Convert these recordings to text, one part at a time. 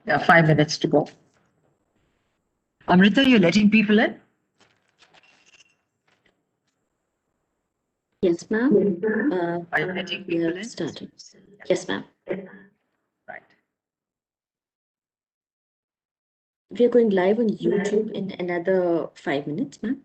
5 minutes to go. Amrita, you're letting people in? Yes, ma'am. Are you letting people in? Started. Yes, ma'am. Right. We are going live on YouTube in another 5 minutes, ma'am.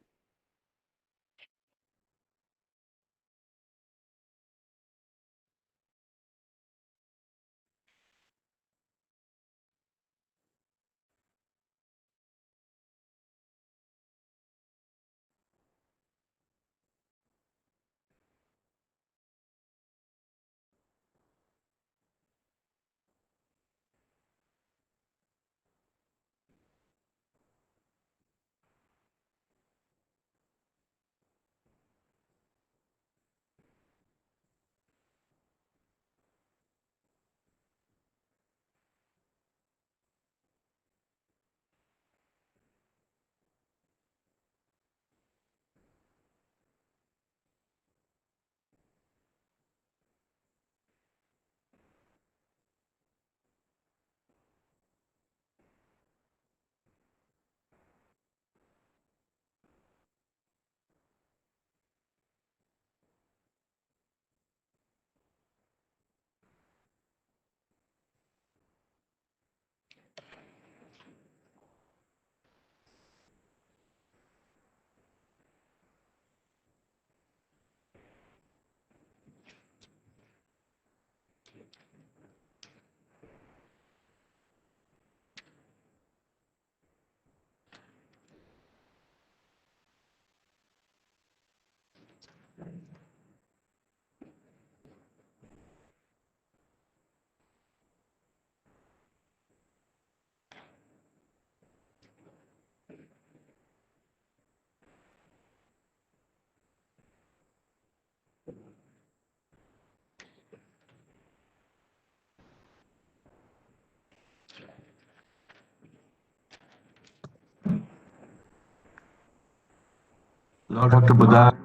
Hello, Dr. Buddha.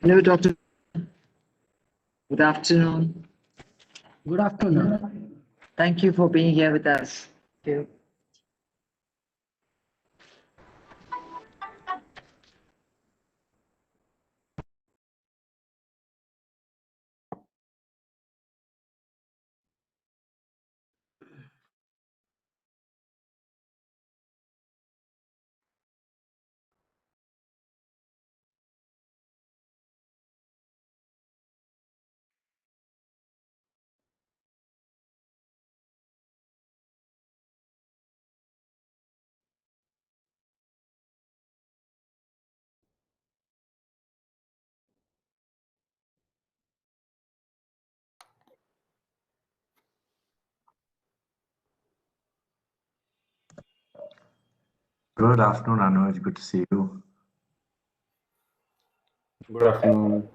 Hello, Dr. Good afternoon. Good afternoon. Thank you for being here with us. Thank you. Good afternoon, Anuj. Good to see you. Good afternoon.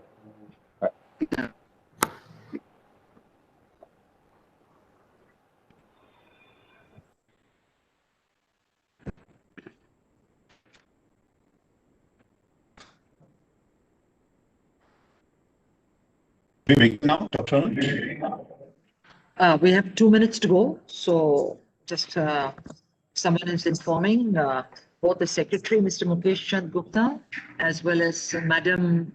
We begin now, Dr. Anuj? We have 2 minutes to go. So just someone is informing both the secretary, Mr. Mukesh Chand Gupta, as well as Madam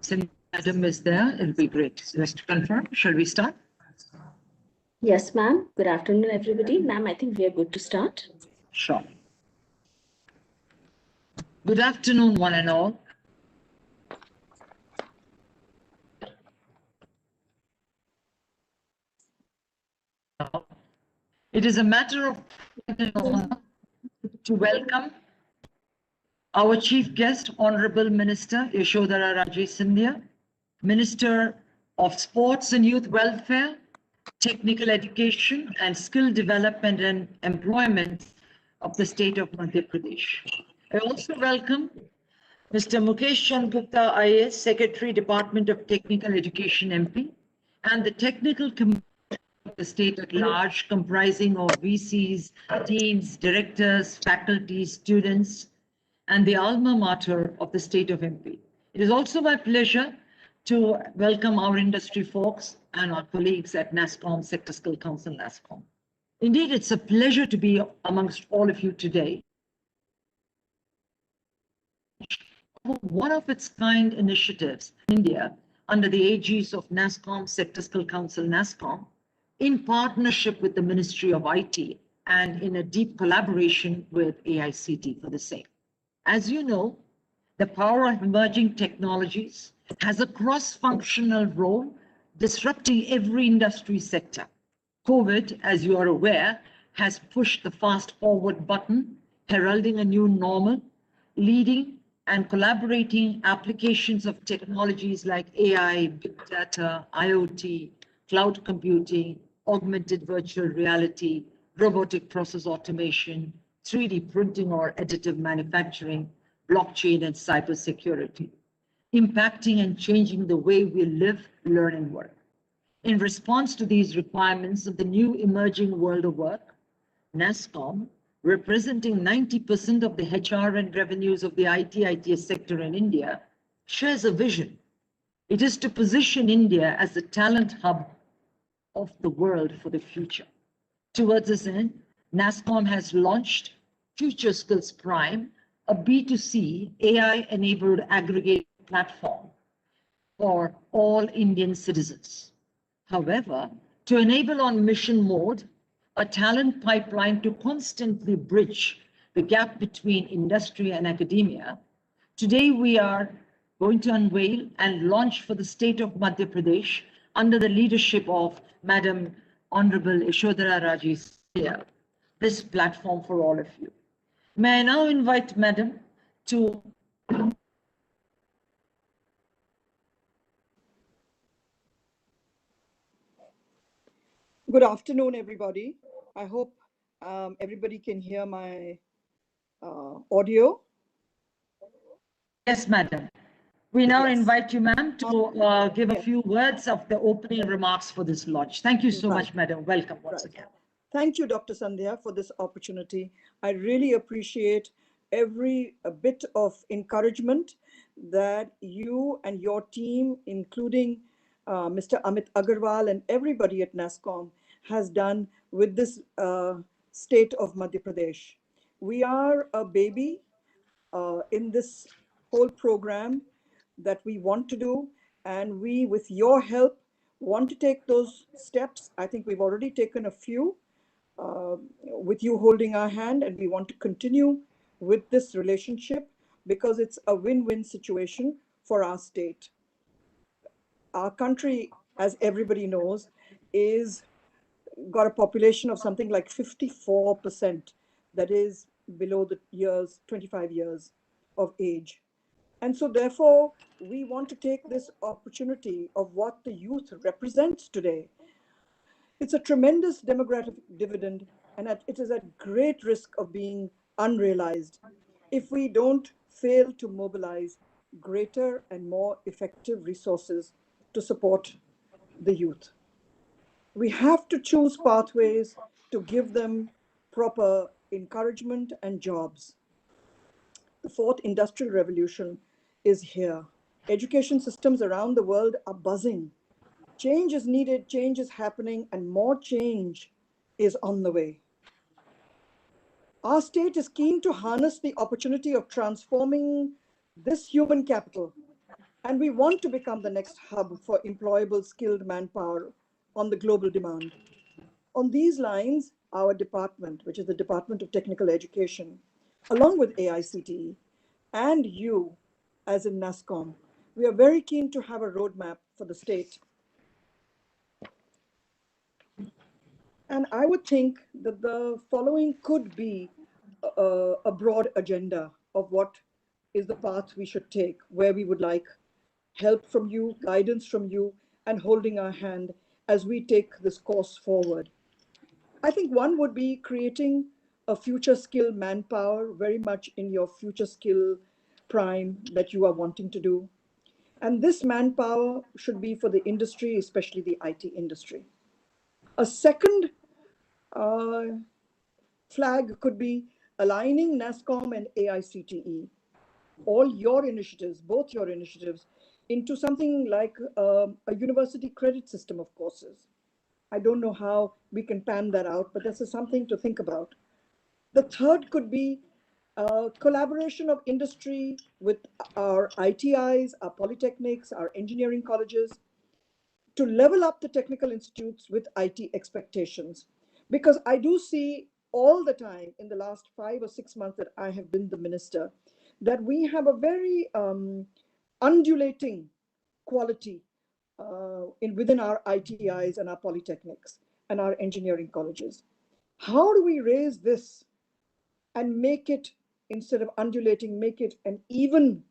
since Madam is there, it'll be great. So just to confirm, shall we start? Yes, ma'am. Good afternoon, everybody. Ma'am, I think we are good to start. Sure. Good afternoon, one and all. It is a matter of to welcome our chief guest, Honorable Minister Yashodhara Raje Scindia, Minister of Sports and Youth Welfare, Technical Education and Skill Development and Employment of the state of Madhya Pradesh. I also welcome Mr. Mukesh Chand Gupta, IAS, Secretary, Department of Technical Education, MP, and the Technical Committee of the state at large, comprising of VCs, deans, directors, faculty, students, and the alma mater of the state of MP. It is also my pleasure to welcome our industry folks and our colleagues at NASSCOM, Sector Skill Council, NASSCOM. Indeed, it's a pleasure to be amongst all of you today. One of its kind initiatives in India under the aegis of NASSCOM, Sector Skill Council, NASSCOM, in partnership with the Ministry of IT and in a deep collaboration with AICTE for the same. As you know, the power of emerging technologies has a cross-functional role disrupting every industry sector. COVID, as you are aware, has pushed the fast-forward button, heralding a new normal, leading and collaborating applications of technologies like AI, big data, IoT, cloud computing, augmented virtual reality, robotic process automation, 3D printing or additive manufacturing, blockchain and cybersecurity, impacting and changing the way we live, learn and work. In response to these requirements of the new emerging world of work, NASSCOM, representing 90% of the HR and revenues of the IT/ITES sector in India, shares a vision. It is to position India as the talent hub of the world for the future. Towards this end, NASSCOM has launched FutureSkills PRIME, a B2C AI-enabled aggregate platform for all Indian citizens. However, to enable on mission mode, a talent pipeline to constantly bridge the gap between industry and academia, today we are going to unveil and launch for the state of Madhya Pradesh under the leadership of Madam Honorable Yashodhara Raji Sindhya, this platform for all of you. May I now invite Madam to Good afternoon, everybody. I hope everybody can hear my audio. Yes, madam. We now invite you, ma'am, to give a few words of the opening remarks for this launch. Thank you so much, madam. Welcome once again. Thank you, Dr. Sandhya, for this opportunity. I really appreciate every bit of encouragement that you and your team, including Mr. Amit Agarwal and everybody at NASSCOM, has done with this state of Madhya Pradesh. We are a baby in this whole program that we want to do, and we, with your help, want to take those steps. I think we've already taken a few with you holding our hand, and we want to continue with this relationship because it's a win-win situation for our state. Our country, as everybody knows, is got a population of something like 54% that is below the 25 years of age. And so therefore, we want to take this opportunity of what the youth represents today. It's a tremendous demographic dividend, and it is at great risk of being unrealized if we don't fail to mobilize greater and more effective resources to support the youth. We have to choose pathways to give them proper encouragement and jobs. The fourth industrial revolution is here. Education systems around the world are buzzing. Change is needed, change is happening, and more change is on the way. Our state is keen to harness the opportunity of transforming this human capital, and we want to become the next hub for employable, skilled manpower on the global demand. On these lines, our department, which is the Department of Technical Education, along with AICTE and you as in NASSCOM, we are very keen to have a roadmap for the state. And I would think that the following could be a broad agenda of what is the path we should take, where we would like help from you, guidance from you, and holding our hand as we take this course forward. I think one would be creating a future skill manpower, very much in your future skill prime that you are wanting to do. And this manpower should be for the industry, especially the IT industry. A second flag could be aligning NASSCOM and AICTE, all your initiatives, both your initiatives, into something like a university credit system of courses. I don't know how we can pan that out, but this is something to think about. The third could be collaboration of industry with our ITIs, our polytechnics, our engineering colleges, to level up the technical institutes with IT expectations. Because I do see all the time in the last 5 or 6 months that I have been the minister, that we have a very undulating quality within our ITIs and our polytechnics and our engineering colleges. How do we raise this and make it, instead of undulating, make it an even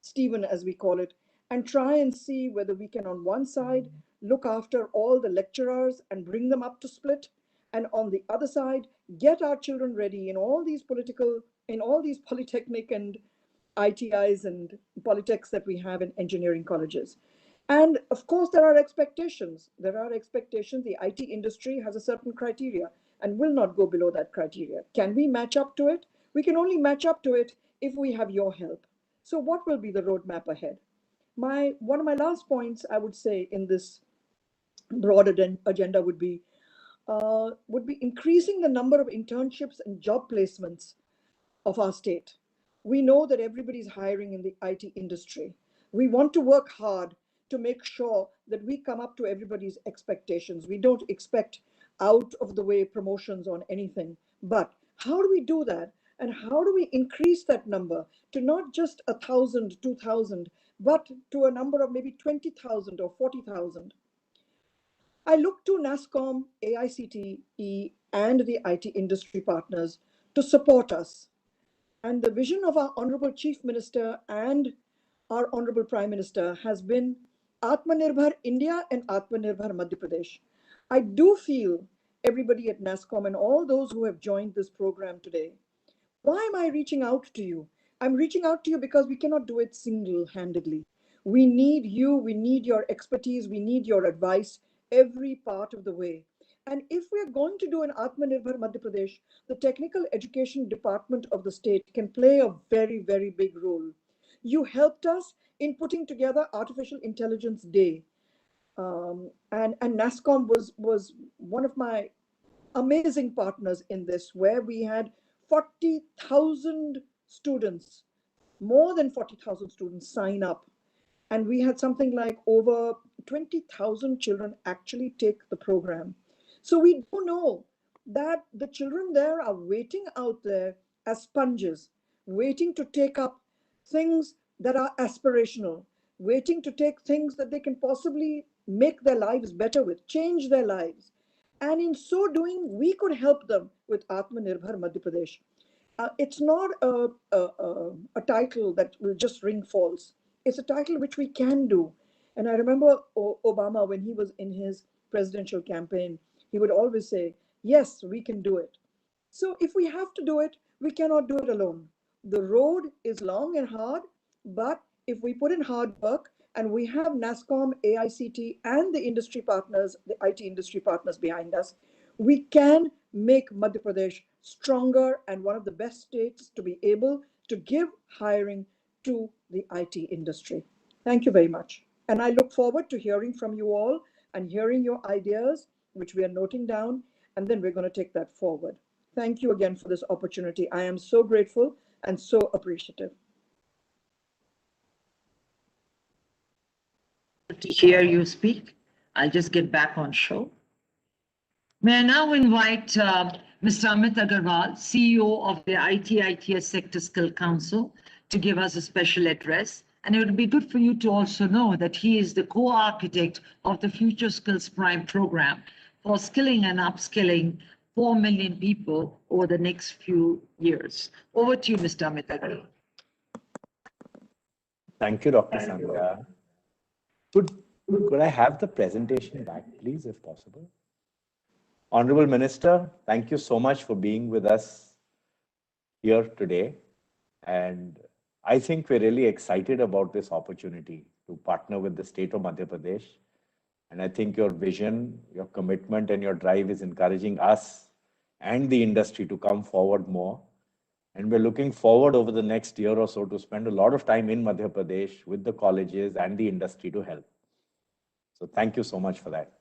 Steven, as we call it, and try and see whether we can, on one side, look after all the lecturers and bring them up to split, and on the other side, get our children ready in all these polytechnic and ITIs and polytechs that we have in engineering colleges. And of course, there are expectations. The IT industry has a certain criteria and will not go below that criteria. Can we match up to it? We can only match up to it if we have your help. So what will be the roadmap ahead? One of my last points, I would say, in this broad agenda would be increasing the number of internships and job placements of our state. We know that everybody's hiring in the IT industry. We want to work hard to make sure that we come up to everybody's expectations. We don't expect out of the way promotions on anything. But how do we do that? And how do we increase that number to not just 1,000, 2,000, but to a number of maybe 20,000 or 40,000? I look to NASSCOM, AICTE, and the IT industry partners to support us. And the vision of our Honorable Chief Minister and our Honorable Prime Minister has been Atmanirbhar India and Atmanirbhar Madhya Pradesh. I do feel everybody at NASSCOM and all those who have joined this program today, why am I reaching out to you? I'm reaching out to you because we cannot do it single-handedly. We need you, we need your expertise, we need your advice every part of the way. And if we're going to do an Atmanirbhar Madhya Pradesh, the technical education department of the state can play a very, very big role. You helped us in putting together Artificial Intelligence Day. And NASSCOM was one of my amazing partners in this, where we had 40,000 students, more than 40,000 students sign up. And we had something like over 20,000 children actually take the program. So we do know that the children there are waiting out there as sponges, waiting to take up things that are aspirational, waiting to take things that they can possibly make their lives better with, change their lives. And in so doing, we could help them with Atmanirbhar Madhya Pradesh. It's not a title that will just ring false. It's a title which we can do. And I remember Obama, when he was in his presidential campaign, he would always say, yes, we can do it. So if we have to do it, we cannot do it alone. The road is long and hard, but if we put in hard work and we have NASSCOM, AICT, and the industry partners, the IT industry partners behind us, we can make Madhya Pradesh stronger and one of the best states to be able to give hiring to the IT industry. Thank you very much. And I look forward to hearing from you all and hearing your ideas, which we are noting down, and then we're going to take that forward. Thank you again for this opportunity. I am so grateful and so appreciative. To hear you speak. I'll just get back on show. May I now invite Mr. Amit Agarwal, CEO of the IT/ITES Sector Skill Council, to give us a special address. And it would be good for you to also know that he is the co-architect of the FutureSkills PRIME program for skilling and upskilling 4 million people over the next few years. Over to you, Mr. Amit Agarwal. Thank you, Dr. Sandhya. Could I have the presentation back, please, if possible? Honorable Minister, thank you so much for being with us here today. And I think we're really excited about this opportunity to partner with the state of Madhya Pradesh. And I think your vision, your commitment, and your drive is encouraging us and the industry to come forward more. And we're looking forward over the next year or so to spend a lot of time in Madhya Pradesh with the colleges and the industry to help. So thank you so much for that.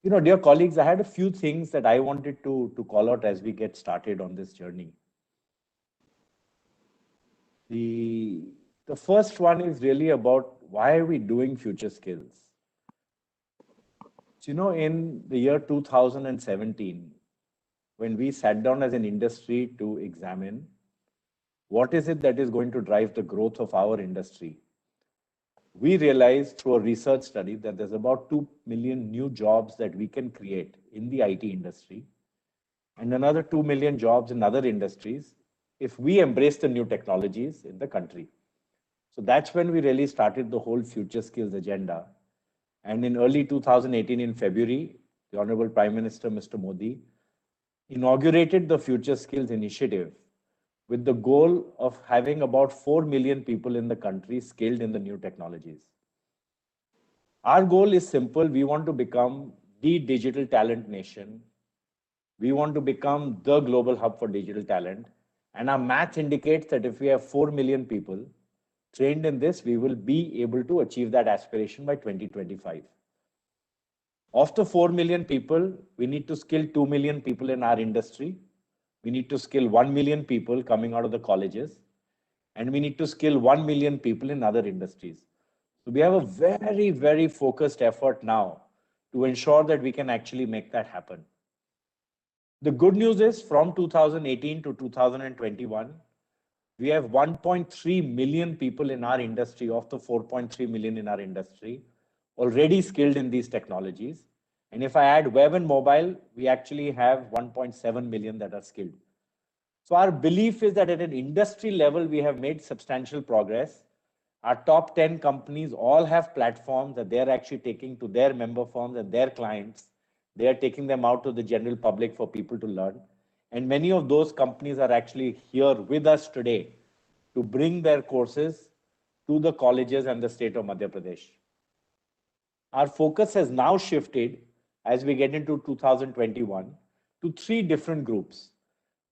Dear colleagues, I had a few things that I wanted to call out as we get started on this journey. The first one is really about why are we doing future skills? So, in the year 2017, when we sat down as an industry to examine what is it that is going to drive the growth of our industry, we realized through a research study that there's about 2 million new jobs that we can create in the IT industry and another 2 million jobs in other industries if we embrace the new technologies in the country. So that's when we really started the whole future skills agenda. And in early 2018, in February, the Honorable Prime Minister, Mr. Modi, inaugurated the Future Skills Initiative with the goal of having about 4 million people in the country skilled in the new technologies. Our goal is simple. We want to become the digital talent nation. We want to become the global hub for digital talent. And our math indicates that if we have 4 million people trained in this, we will be able to achieve that aspiration by 2025. Of the 4 million people, we need to skill 2 million people in our industry. We need to skill 1 million people coming out of the colleges. And we need to skill 1 million people in other industries. So we have a very, very focused effort now to ensure that we can actually make that happen. The good news is from 2018 to 2021, we have 1.3 million people in our industry, of the 4.3 million in our industry, already skilled in these technologies. And if I add web and mobile, we actually have 1.7 million that are skilled. So our belief is that at an industry level, we have made substantial progress. Our top 10 companies all have platforms that they're actually taking to their member firms and their clients. They are taking them out to the general public for people to learn. And many of those companies are actually here with us today to bring their courses to the colleges and the state of Madhya Pradesh. Our focus has now shifted as we get into 2021 to 3 different groups.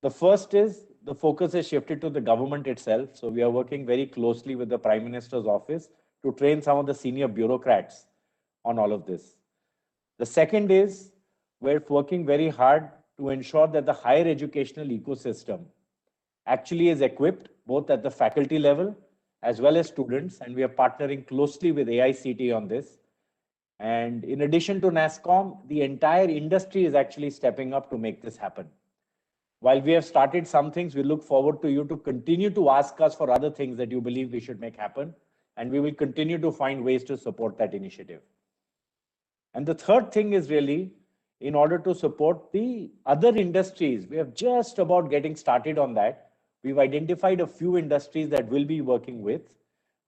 The first is the focus has shifted to the government itself. So we are working very closely with the Prime Minister's office to train some of the senior bureaucrats on all of this. The second is we're working very hard to ensure that the higher educational ecosystem actually is equipped both at the faculty level as well as students. And we are partnering closely with AICTE on this. And in addition to NASSCOM, the entire industry is actually stepping up to make this happen. While we have started some things, we look forward to you to continue to ask us for other things that you believe we should make happen. And we will continue to find ways to support that initiative. And the third thing is really in order to support the other industries. We are just about getting started on that. We've identified a few industries that we'll be working with,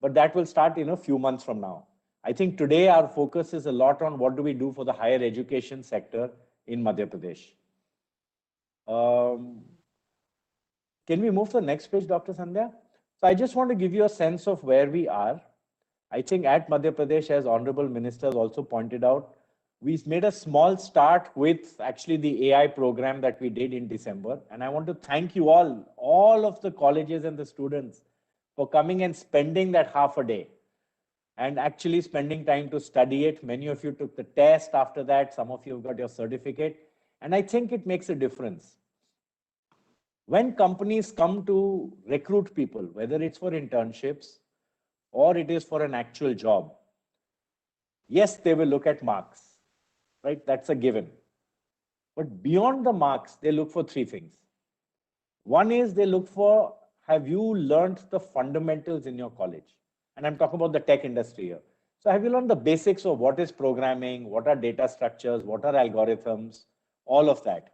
but that will start in a few months from now. I think today our focus is a lot on what do we do for the higher education sector in Madhya Pradesh. Can we move to the next page, Dr. Sandhya? So I just want to give you a sense of where we are. I think at Madhya Pradesh, as Honorable Minister also pointed out, we made a small start with actually the AI program that we did in December. And I want to thank you all of the colleges and the students for coming and spending that half a day and actually spending time to study it. Many of you took the test after that. Some of you have got your certificate. And I think it makes a difference. When companies come to recruit people, whether it's for internships or it is for an actual job, yes, they will look at marks, right? That's a given. But beyond the marks, they look for 3 things. One is they look for, have you learned the fundamentals in your college? And I'm talking about the tech industry here. So have you learned the basics of what is programming, what are data structures, what are algorithms, all of that.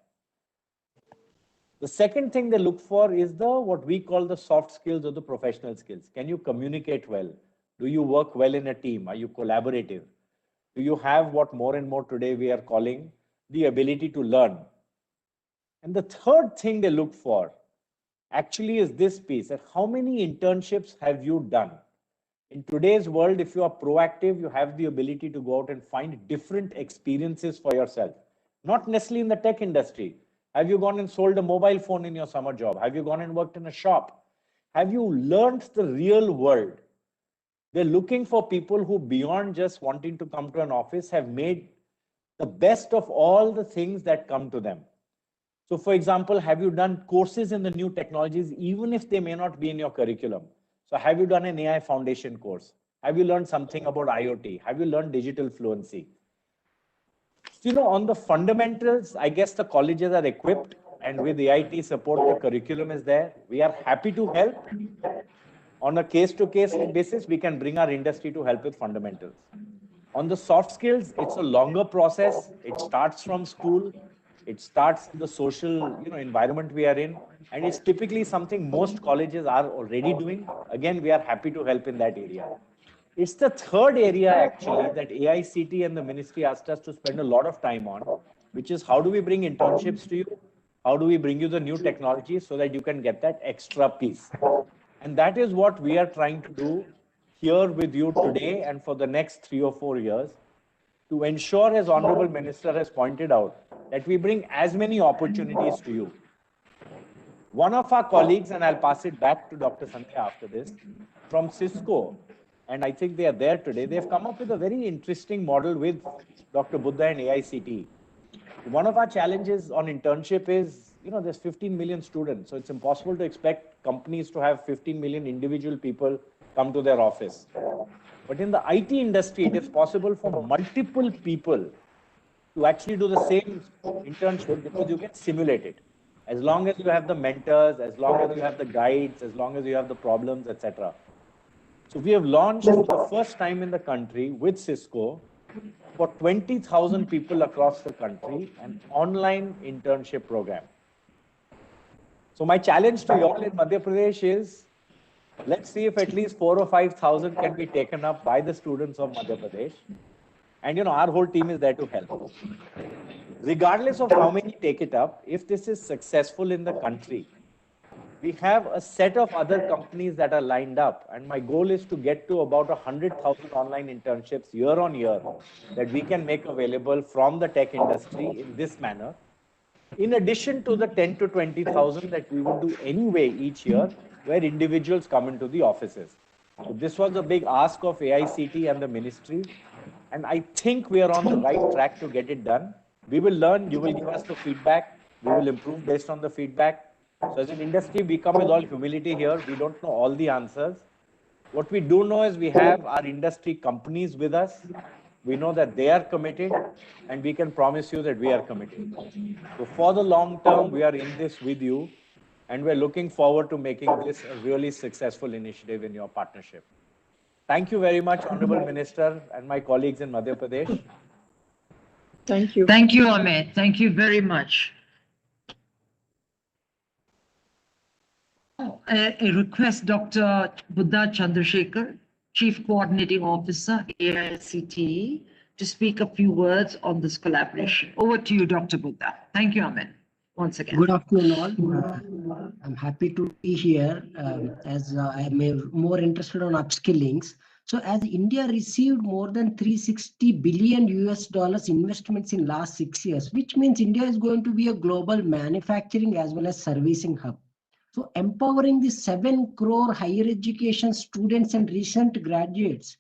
The second thing they look for is what we call the soft skills or the professional skills. Can you communicate well? Do you work well in a team? Are you collaborative? Do you have what more and more today we are calling the ability to learn? And the third thing they look for actually is this piece, that how many internships have you done? In today's world, if you are proactive, you have the ability to go out and find different experiences for yourself. Not necessarily in the tech industry. Have you gone and sold a mobile phone in your summer job? Have you gone and worked in a shop? Have you learned the real world? They're looking for people who, beyond just wanting to come to an office, have made the best of all the things that come to them. So, for example, have you done courses in the new technologies, even if they may not be in your curriculum? So, have you done an AI foundation course? Have you learned something about IoT? Have you learned digital fluency? So, on the fundamentals, I guess the colleges are equipped, and with AIT support, the curriculum is there. We are happy to help. On a case-to-case basis, we can bring our industry to help with fundamentals. On the soft skills, it's a longer process. It starts from school. It starts in the social environment we are in. And it's typically something most colleges are already doing. Again, we are happy to help in that area. It's the third area, actually, that AICTE and the ministry asked us to spend a lot of time on, which is how do we bring internships to you? How do we bring you the new technology so that you can get that extra piece? And that is what we are trying to do here with you today and for the next 3 or 4 years, to ensure, as Honorable Minister has pointed out, that we bring as many opportunities to you. One of our colleagues, and I'll pass it back to Dr. Sandhya after this, from Cisco, and I think they are there today, they've come up with a very interesting model with Dr. Buddha and AICTE. One of our challenges on internship is, there's 15 million students, so it's impossible to expect companies to have 15 million individual people come to their office. But in the IT industry, it is possible for multiple people to actually do the same internship because you can simulate it. As long as you have the mentors, as long as you have the guides, as long as you have the problems, etc. So we have launched for the first time in the country with Cisco for 20,000 people across the country an online internship program. So my challenge to you all in Madhya Pradesh is, let's see if at least 4,000 or 5,000 can be taken up by the students of Madhya Pradesh. And our whole team is there to help. Regardless of how many take it up, if this is successful in the country, we have a set of other companies that are lined up. And my goal is to get to about 100,000 online internships year on year that we can make available from the tech industry in this manner. In addition to the 10 to 20,000 that we would do anyway each year, where individuals come into the offices. So this was a big ask of AICTE and the ministry. And I think we are on the right track to get it done. We will learn, you will give us the feedback, we will improve based on the feedback. So as an industry, we come with all humility here. We don't know all the answers. What we do know is we have our industry companies with us. We know that they are committed, and we can promise you that we are committed. So for the long term, we are in this with you, and we're looking forward to making this a really successful initiative in your partnership. Thank you very much, Honorable Minister and my colleagues in Madhya Pradesh. Thank you. Thank you, Amit. Thank you very much. A request, Dr. Buddha Chandrasekhar, Chief Coordinating Officer, AICTE, to speak a few words on this collaboration. Over to you, Dr. Buddha. Thank you, Amit, once again. Good afternoon, all. I'm happy to be here as I am more interested on upskillings. So as India received more than 360 billion US dollars investments in last 6 years, which means India is going to be a global manufacturing as well as servicing hub. So empowering the 7 crore higher education students and recent graduates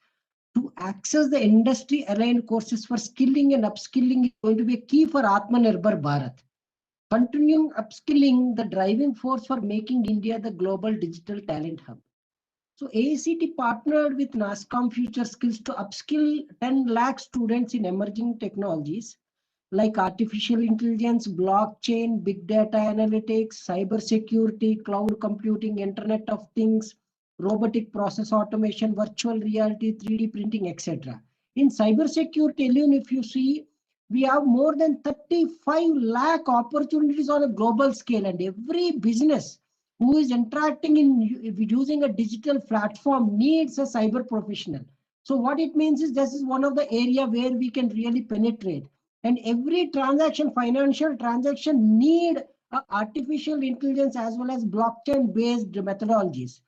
to access the industry aligned courses for skilling and upskilling is going to be a key for Atmanirbhar Bharat. Continuing upskilling, the driving force for making India the global digital talent hub. So AICTE partnered with NASSCOM FutureSkills to upskill 10 lakh students in emerging technologies like artificial intelligence, blockchain, big data analytics, cyber security, cloud computing, Internet of Things, robotic process automation, virtual reality, 3D printing, etc. In cyber security alone, if you see, we have more than 35 lakh opportunities on a global scale, and every business who is interacting in using a digital platform needs a cyber professional. So what it means is this is one of the area where we can really penetrate. And every transaction, financial transaction, need artificial intelligence as well as blockchain-based methodologies.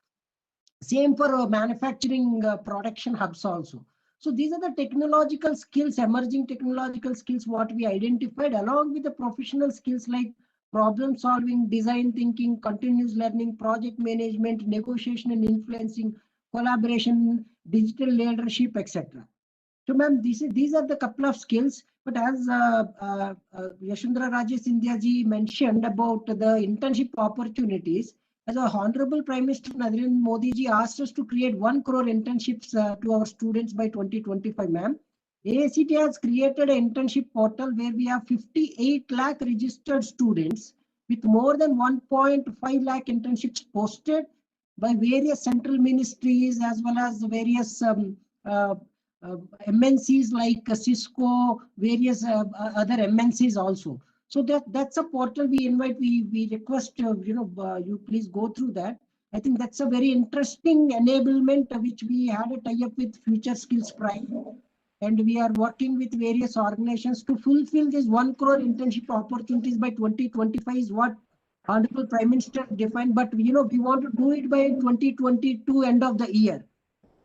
Same for manufacturing production hubs also. So these are the technological skills, emerging technological skills, what we identified, along with the professional skills like problem solving, design thinking, continuous learning, project management, negotiation and influencing, collaboration, digital leadership, etc. So, ma'am, these are the couple of skills. But as Yashundra Rajesh Scindia ji mentioned about the internship opportunities, as our Honorable Prime Minister Narendra Modi ji asked us to create 1 crore internships to our students by 2025, ma'am. AICTE has created an internship portal where we have 58 lakh registered students with more than 1.5 lakh internships posted by various central ministries as well as various MNCs like Cisco, various other MNCs also. So that's a portal we invite, we request, you please go through that. I think that's a very interesting enablement which we had a tie-up with FutureSkills PRIME. And we are working with various organizations to fulfill this 1 crore internship opportunities by 2025 is what Honorable Prime Minister defined. But, we want to do it by 2022 end of the year.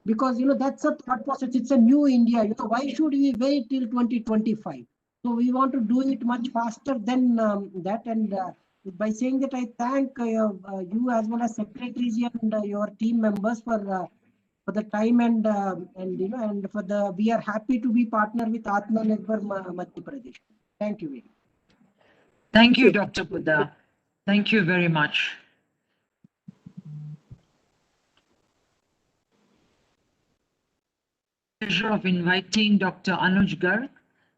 Because, that's a thought process. It's a new India. Why should we wait till 2025? So we want to do it much faster than that. And by saying that, I thank you as well as secretaries and your team members for the time and for the, we are happy to be partner with Atmanirbhar Madhya Pradesh. Thank you. Thank you, Dr. Buddha. Thank you very much. Pleasure of inviting Dr. Anuj Garg,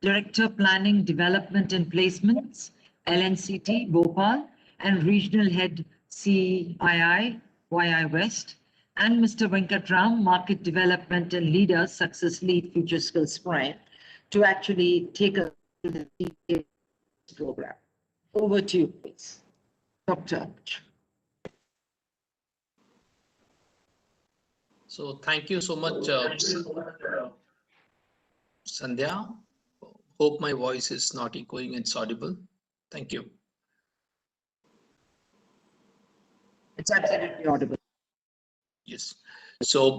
Director Planning, Development and Placements, LNCT, Bhopal, and Regional Head CII, YI West, and Mr. Venkatram, Market Development and Leader, Success Lead, FutureSkills PRIME, to actually take us through the program. Over to you, please, Dr. Anuj. So thank you so much, Sandhya. Hope my voice is not echoing, it's audible. Thank you. It's absolutely audible. Yes. So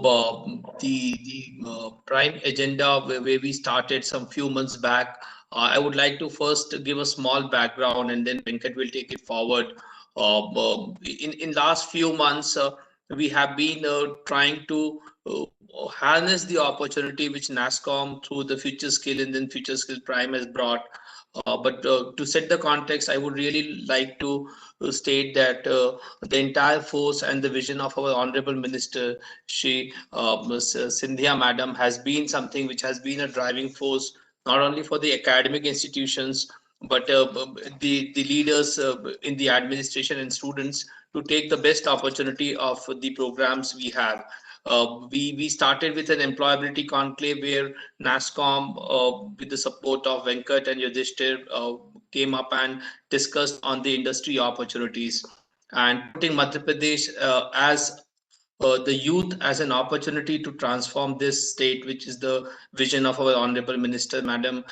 the prime agenda where we started some few months back, I would like to first give a small background and then Venkat will take it forward. In last few months, we have been trying to harness the opportunity which NASSCOM through the FutureSkill and then FutureSkill Prime has brought. But to set the context, I would really like to state that the entire force and the vision of our Honorable Minister, Shri Scindia Madam, has been something which has been a driving force, not only for the academic institutions, but the leaders in the administration and students to take the best opportunity of the programs we have. We started with an employability conclave where NASSCOM, with the support of Venkat and Yudhishthir, came up and discussed on the industry opportunities and putting Madhya Pradesh as the youth as an opportunity to transform this state, which is the vision of our Honorable Minister, Madam.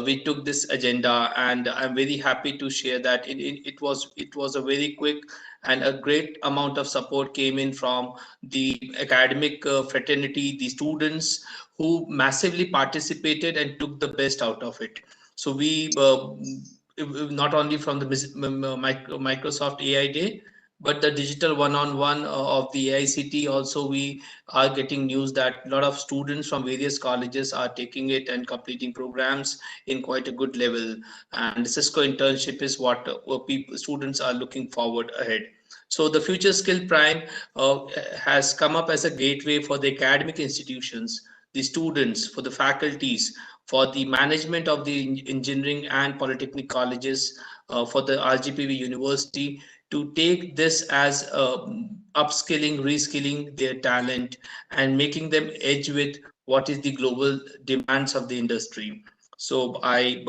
We took this agenda, and I'm very happy to share that it was a very quick and a great amount of support came in from the academic fraternity, the students who massively participated and took the best out of it. So we not only from the Microsoft AI Day, but the digital one-on-one of the AICTE also, we are getting news that a lot of students from various colleges are taking it and completing programs in quite a good level. And Cisco internship is what students are looking forward ahead. So the FutureSkill Prime has come up as a gateway for the academic institutions, the students, for the faculties, for the management of the engineering and polytechnic colleges, for the RGPV University, to take this as upskilling, reskilling their talent and making them edge with what is the global demands of the industry. So I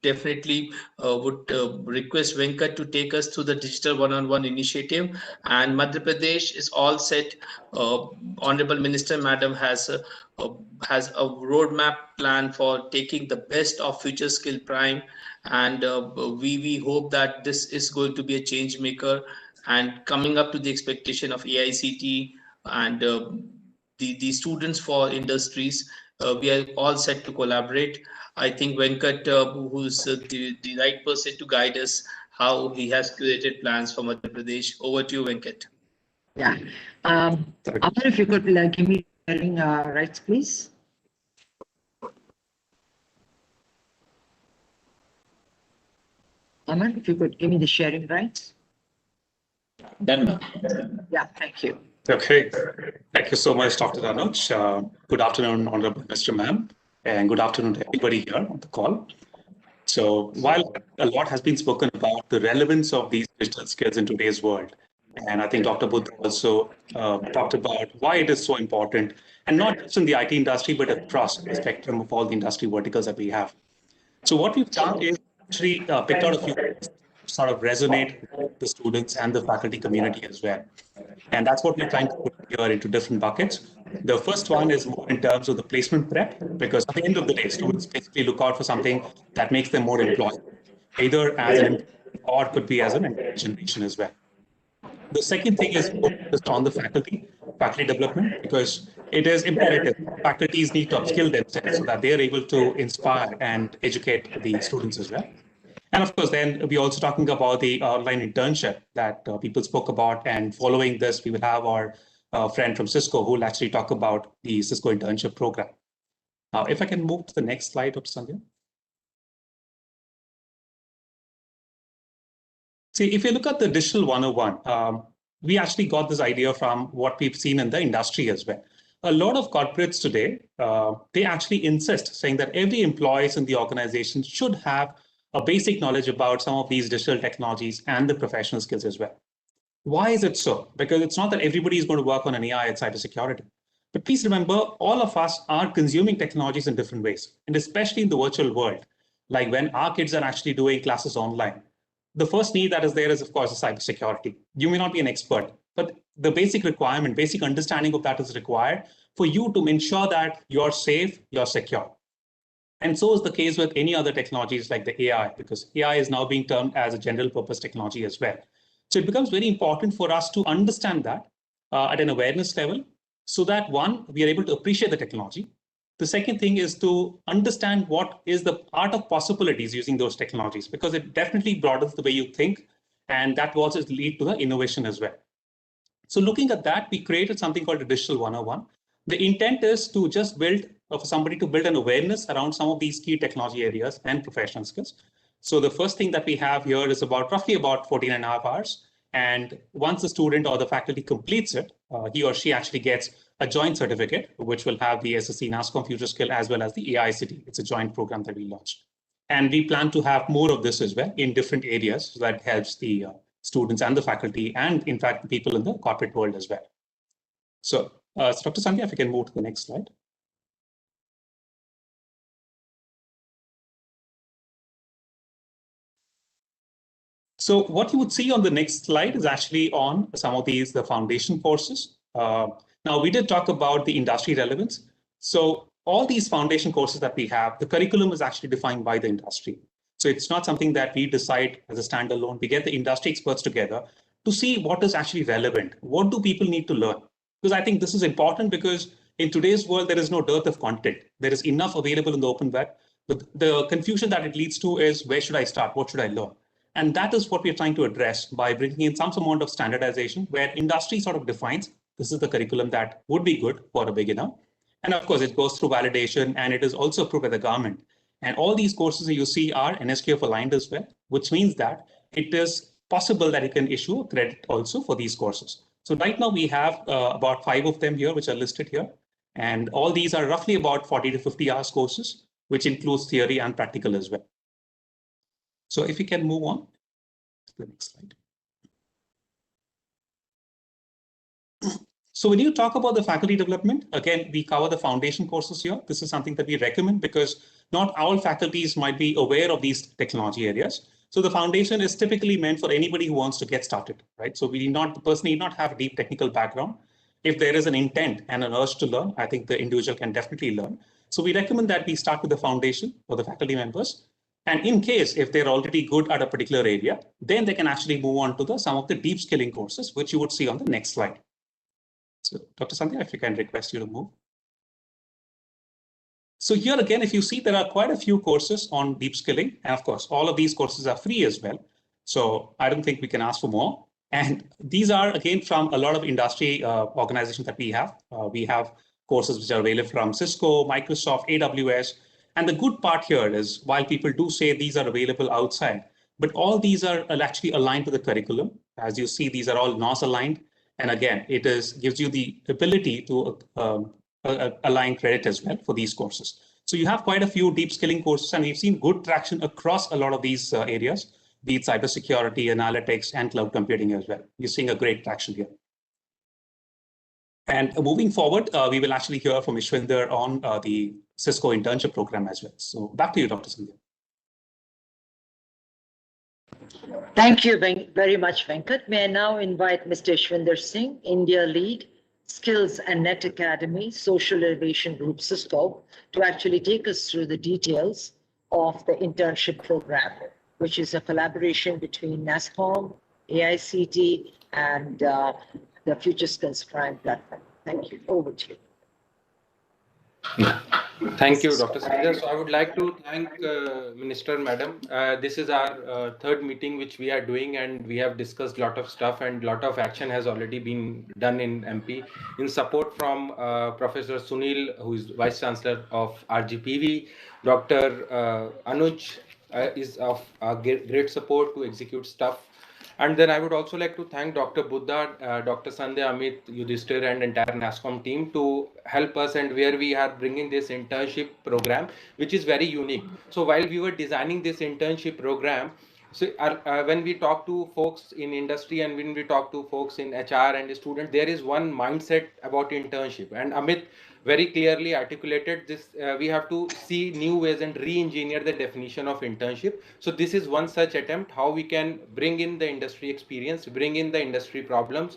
definitely would request Venkat to take us through the digital one-on-one initiative, and Madhya Pradesh is all set. Honorable Minister Madam has a roadmap plan for taking the best of FutureSkill Prime, and we hope that this is going to be a change maker and coming up to the expectation of AICTE and the students for industries. We are all set to collaborate. I think Venkat, who's the right person to guide us, how he has created plans for Madhya Pradesh. Over to you, Venkat. Yeah. Amar, if you could give me sharing rights, please. Amar, if you could give me the sharing rights. Done. Yeah, thank you. Okay. Thank you so much, Dr. Anuj. Good afternoon, Honorable Mr. Ma'am, and good afternoon to everybody here on the call. So while a lot has been spoken about the relevance of these digital skills in today's world, and I think Dr. Buddha also talked about why it is so important, and not just in the IT industry, but across the spectrum of all the industry verticals that we have. So what we've done is actually picked out a few sort of resonate with the students and the faculty community as well. And that's what we're trying to put here into different buckets. The first one is more in terms of the placement prep, because at the end of the day, students basically look out for something that makes them more employable, either as an employee or could be as an employee generation as well. The second thing is focused on the faculty development, because it is imperative. Faculties need to upskill themselves so that they are able to inspire and educate the students as well. And of course, then we're also talking about the online internship that people spoke about. And following this, we will have our friend from Cisco who will actually talk about the Cisco internship program. Now, if I can move to the next slide, Dr. Sandhya. See, if you look at the Digital 101, we actually got this idea from what we've seen in the industry as well. A lot of corporates today, they actually insist saying that every employee in the organization should have a basic knowledge about some of these digital technologies and the professional skills as well. Why is it so? Because it's not that everybody is going to work on an AI and cybersecurity. But please remember, all of us are consuming technologies in different ways, and especially in the virtual world, like when our kids are actually doing classes online. The first need that is there is, of course, the cybersecurity. You may not be an expert, but the basic requirement, basic understanding of that is required for you to ensure that you're safe, you're secure. And so is the case with any other technologies like the AI, because AI is now being termed as a general purpose technology as well. So it becomes very important for us to understand that at an awareness level, so that one, we are able to appreciate the technology. The second thing is to understand what is the art of possibilities using those technologies, because it definitely broadens the way you think, and that will also lead to the innovation as well. So looking at that, we created something called a Digital 101. The intent is to just build for somebody to build an awareness around some of these key technology areas and professional skills. So the first thing that we have here is roughly about 14.5 hours. And once the student or the faculty completes it, he or she actually gets a joint certificate, which will have the MeitY-NASSCOM FutureSkills as well as the AICTE. It's a joint program that we launched. And we plan to have more of this as well in different areas, so that helps the students and the faculty, and in fact, the people in the corporate world as well. So Dr. Sandhya, if you can move to the next slide. So what you would see on the next slide is actually on some of the foundation courses. Now, we did talk about the industry relevance. So all these foundation courses that we have, the curriculum is actually defined by the industry. So it's not something that we decide as a standalone. We get the industry experts together to see what is actually relevant. What do people need to learn? Because I think this is important, because in today's world, there is no dearth of content. There is enough available in the open web. But the confusion that it leads to is, where should I start? What should I learn? And that is what we're trying to address by bringing in some amount of standardization, where industry sort of defines this is the curriculum that would be good for a beginner. And of course, it goes through validation, and it is also approved by the government. And all these courses that you see are NSQF aligned as well, which means that it is possible that you can issue a credit also for these courses. So right now we have about 5 of them here, which are listed here. And all these are roughly about 40 to 50 hours courses, which includes theory and practical as well. So if we can move on to the next slide. So when you talk about the faculty development, again, we cover the foundation courses here. This is something that we recommend, because not all faculties might be aware of these technology areas. So the foundation is typically meant for anybody who wants to get started, right? So the person need not have a deep technical background. If there is an intent and an urge to learn, I think the individual can definitely learn. So we recommend that we start with the foundation for the faculty members. And in case if they're already good at a particular area, then they can actually move on to some of the deep skilling courses, which you would see on the next slide. So Dr. Sandhya, if you can request you to move. So here again, if you see, there are quite a few courses on deep skilling. And of course, all of these courses are free as well. So I don't think we can ask for more. And these are, again, from a lot of industry organizations that we have. We have courses which are available from Cisco, Microsoft, AWS. And the good part here is, while people do say these are available outside, but all these are actually aligned to the curriculum. As you see, these are all NOS aligned. And again, it gives you the ability to align credit as well for these courses. So you have quite a few deep skilling courses, and we've seen good traction across a lot of these areas, be it cybersecurity, analytics, and cloud computing as well. You're seeing a great traction here. And moving forward, we will actually hear from Ishwinder on the Cisco internship program as well. So back to you, Dr. Sandhya. Thank you very much, Venkat. May I now invite Mr. Ishwinder Singh, India Lead, Skills and Net Academy, Social Innovation Group, Cisco, to actually take us through the details of the internship program, which is a collaboration between NASSCOM, AICTE, and the FutureSkills PRIME platform. Thank you. Over to you. Thank you, Dr. Sandhya. So I would like to thank Minister Madam. This is our third meeting which we are doing, and we have discussed a lot of stuff, and a lot of action has already been done in MP in support from Professor Sunil, who is Vice Chancellor of RGPV. Dr. Anuj is of great support to execute stuff. And then I would also like to thank Dr. Buddha, Dr. Sandhya, Amit, Yudhishthir, and entire NASSCOM team to help us, and where we are bringing this internship program, which is very unique. So while we were designing this internship program, so when we talk to folks in industry and when we talk to folks in HR and students, there is one mindset about internship. And Amit very clearly articulated this. We have to see new ways and re-engineer the definition of internship. So this is one such attempt, how we can bring in the industry experience, bring in the industry problems,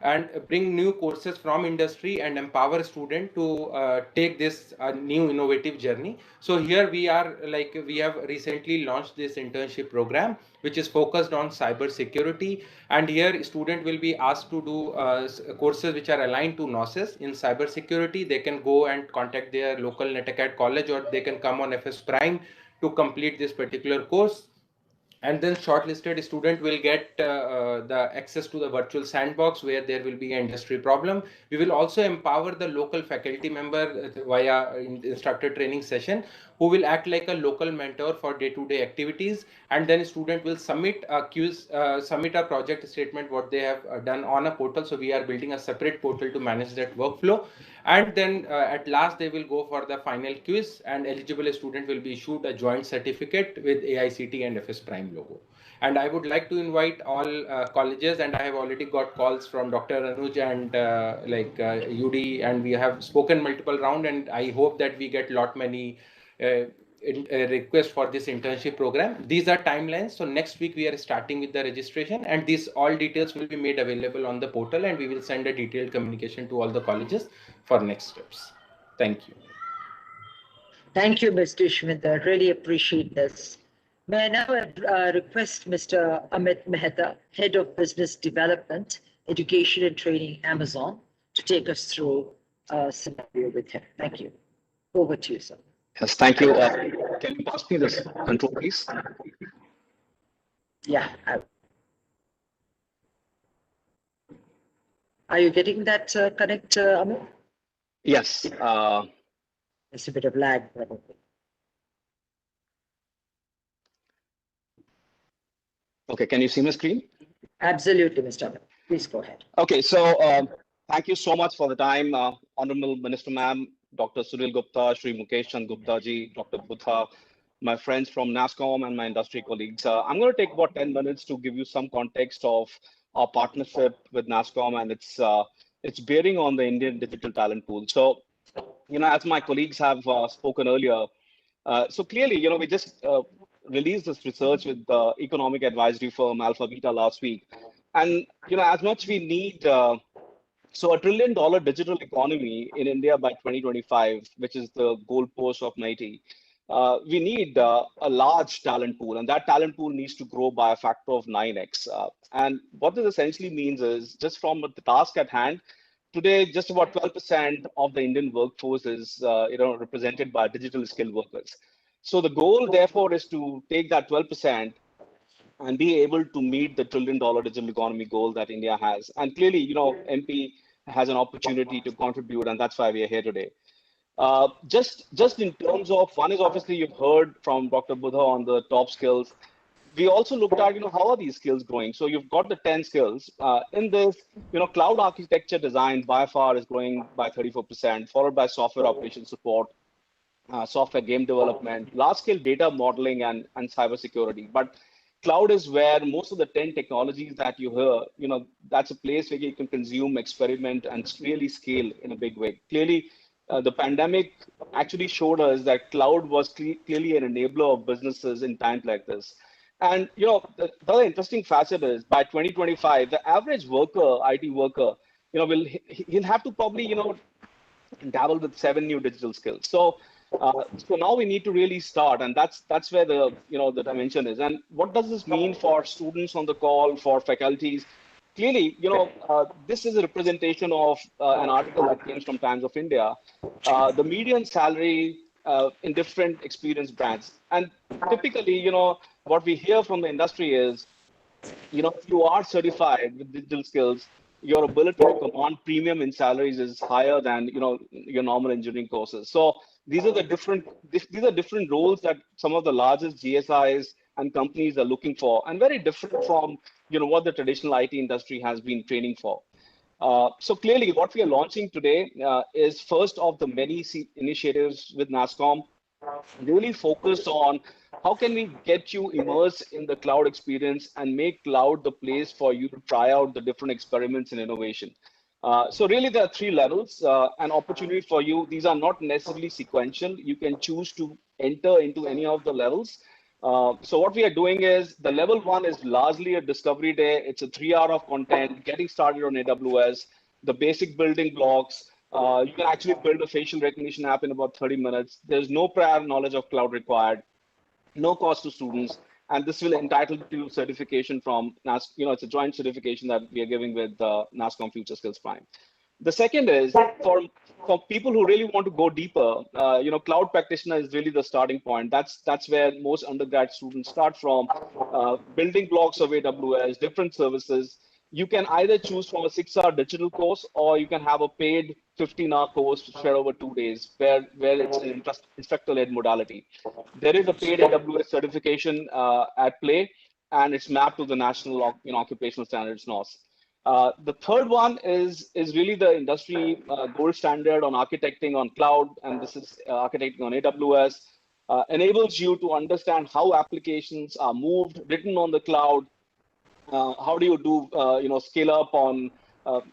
and bring new courses from industry and empower students to take this new innovative journey. So here we are, we have recently launched this internship program, which is focused on cyber security. And here student will be asked to do courses which are aligned to NOSES in cyber security. They can go and contact their local NetAcad college, or they can come on FS Prime to complete this particular course. And then shortlisted student will get the access to the virtual sandbox, where there will be an industry problem. We will also empower the local faculty member via instructor training session, who will act like a local mentor for day-to-day activities. And then student will submit a quiz, submit a project statement, what they have done on a portal. So we are building a separate portal to manage that workflow. And then at last, they will go for the final quiz, and eligible student will be issued a joint certificate with AICTE and FS Prime logo. And I would like to invite all colleges, and I have already got calls from Dr. Anuj and UD, and we have spoken multiple rounds, and I hope that we get many requests for this internship program. These are timelines. So next week we are starting with the registration, and these all details will be made available on the portal, and we will send a detailed communication to all the colleges for next steps. Thank you. Thank you, Mr. Ishwinder. Really appreciate this. May I now request Mr. Amit Mehta, Head of Business Development, Education and Training, Amazon, to take us through a scenario with him. Thank you. Over to you, sir. Yes, thank you. Can you pass me this control, please? Yeah. Are you getting that correct, Amit? Yes. There's a bit of lag, probably. Okay, can you see my screen? Absolutely, Mr. Amit. Please go ahead. Okay, so thank you so much for the time, Honorable Minister Ma'am, Dr. Sunil Gupta, Shri Mukesh Chand Gupta ji, Dr. Buddha, my friends from NASSCOM and my industry colleagues. I'm going to take about 10 minutes to give you some context of our partnership with NASSCOM and its bearing on the Indian digital talent pool. So, as my colleagues have spoken earlier, so clearly, we just released this research with the economic advisory firm Alpha Beta last week. And, as much we need, so $1 trillion digital economy in India by 2025, which is the goalpost of MeitY, we need a large talent pool, and that talent pool needs to grow by a factor of 9x. And what this essentially means is, just from the task at hand, today, just about 12% of the Indian workforce is represented by digital skilled workers. So the goal, therefore, is to take that 12% and be able to meet the $1 trillion digital economy goal that India has. And clearly, MP has an opportunity to contribute, and that's why we are here today. Just in terms of, one is obviously you've heard from Dr. Buddha on the top skills. We also looked at, how are these skills growing? So you've got the 10 skills. In this, cloud architecture design by far is growing by 34%, followed by software operation support, software game development, large-scale data modeling, and cybersecurity. But cloud is where most of the 10 technologies that you hear, that's a place where you can consume, experiment, and really scale in a big way. Clearly, the pandemic actually showed us that cloud was clearly an enabler of businesses in times like this. And the other interesting facet is by 2025, the average worker, IT worker, he'll have to probably dabble with 7 new digital skills. So now we need to really start, and that's where the the dimension is. And what does this mean for students on the call, for faculties? Clearly, this is a representation of an article that came from Times of India. The median salary in different experience brands, and typically, what we hear from the industry is, if you are certified with digital skills, your ability to command premium in salaries is higher than your normal engineering courses. So these are different roles that some of the largest GSIs and companies are looking for, and very different from what the traditional IT industry has been training for. So clearly, what we are launching today is first of the many initiatives with NASSCOM, really focused on how can we get you immersed in the cloud experience and make cloud the place for you to try out the different experiments and innovation. So really, there are 3 levels, an opportunity for you. These are not necessarily sequential. You can choose to enter into any of the levels. So what we are doing is, the level 1 is largely a discovery day. It's a 3-hour of content, getting started on AWS, the basic building blocks. You can actually build a facial recognition app in about 30 minutes. There's no prior knowledge of cloud required, no cost to students, and this will entitle to certification from NASSCOM. It's a joint certification that we are giving with NASSCOM FutureSkills PRIME. The second is for people who really want to go deeper. Cloud practitioner is really the starting point. That's where most undergrad students start from. Building blocks of AWS, different services. You can either choose from a 6-hour digital course, or you can have a paid 15-hour course spread over 2 days, where it's an instructor-led modality. There is a paid AWS certification at play, and it's mapped to the national occupational standards NOS. The third one is really the industry gold standard on architecting on cloud, and this is architecting on AWS. Enables you to understand how applications are moved, written on the cloud. How do you do scale up on?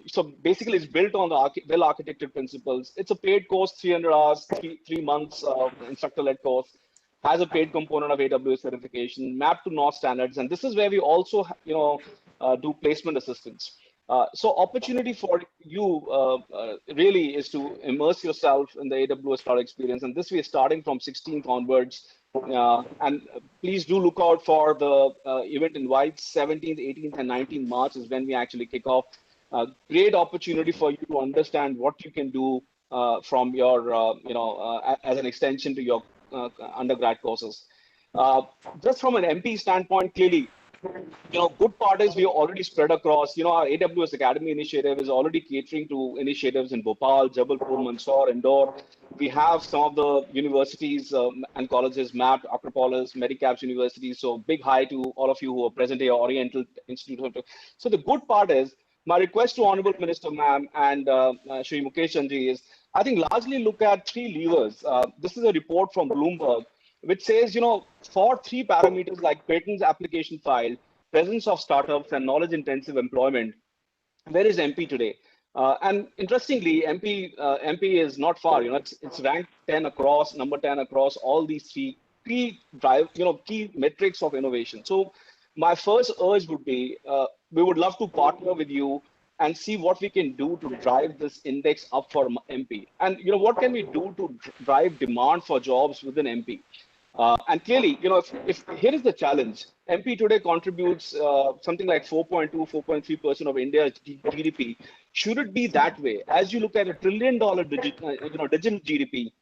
So basically, it's built on the well-architected principles. It's a paid course, 300 hours, 3 months instructor-led course. Has a paid component of AWS certification, mapped to NOS standards, and this is where we also do placement assistance. So opportunity for you really is to immerse yourself in the AWS cloud experience, and this we are starting from 16th onwards. And please do look out for the event invites. 17th, 18th, and 19th March is when we actually kick off. Great opportunity for you to understand what you can do from your, as an extension to your undergrad courses. Just from an MP standpoint, clearly, good part is we are already spread across. Our AWS Academy initiative is already catering to initiatives in Bhopal, Jabalpur, Mandsaur, Indore. We have some of the universities and colleges mapped, Acropolis, Medicaps University. So big hi to all of you who are present here, Oriental Institute. So the good part is, my request to Honorable Minister Ma'am and Shri Mukesh Chandji is, I think largely look at 3 levers. This is a report from Bloomberg, which says, for 3 parameters like patents application file, presence of startups, and knowledge intensive employment, where is MP today? And interestingly, MP is not far. It's ranked 10 across, number 10 across all these 3 key metrics of innovation. So my first urge would be, we would love to partner with you and see what we can do to drive this index up for MP. And what can we do to drive demand for jobs within MP? And clearly, if here is the challenge, MP today contributes something like 4.2, 4.3% of India's GDP. Should it be that way? As you look at $1 trillion digital GDP,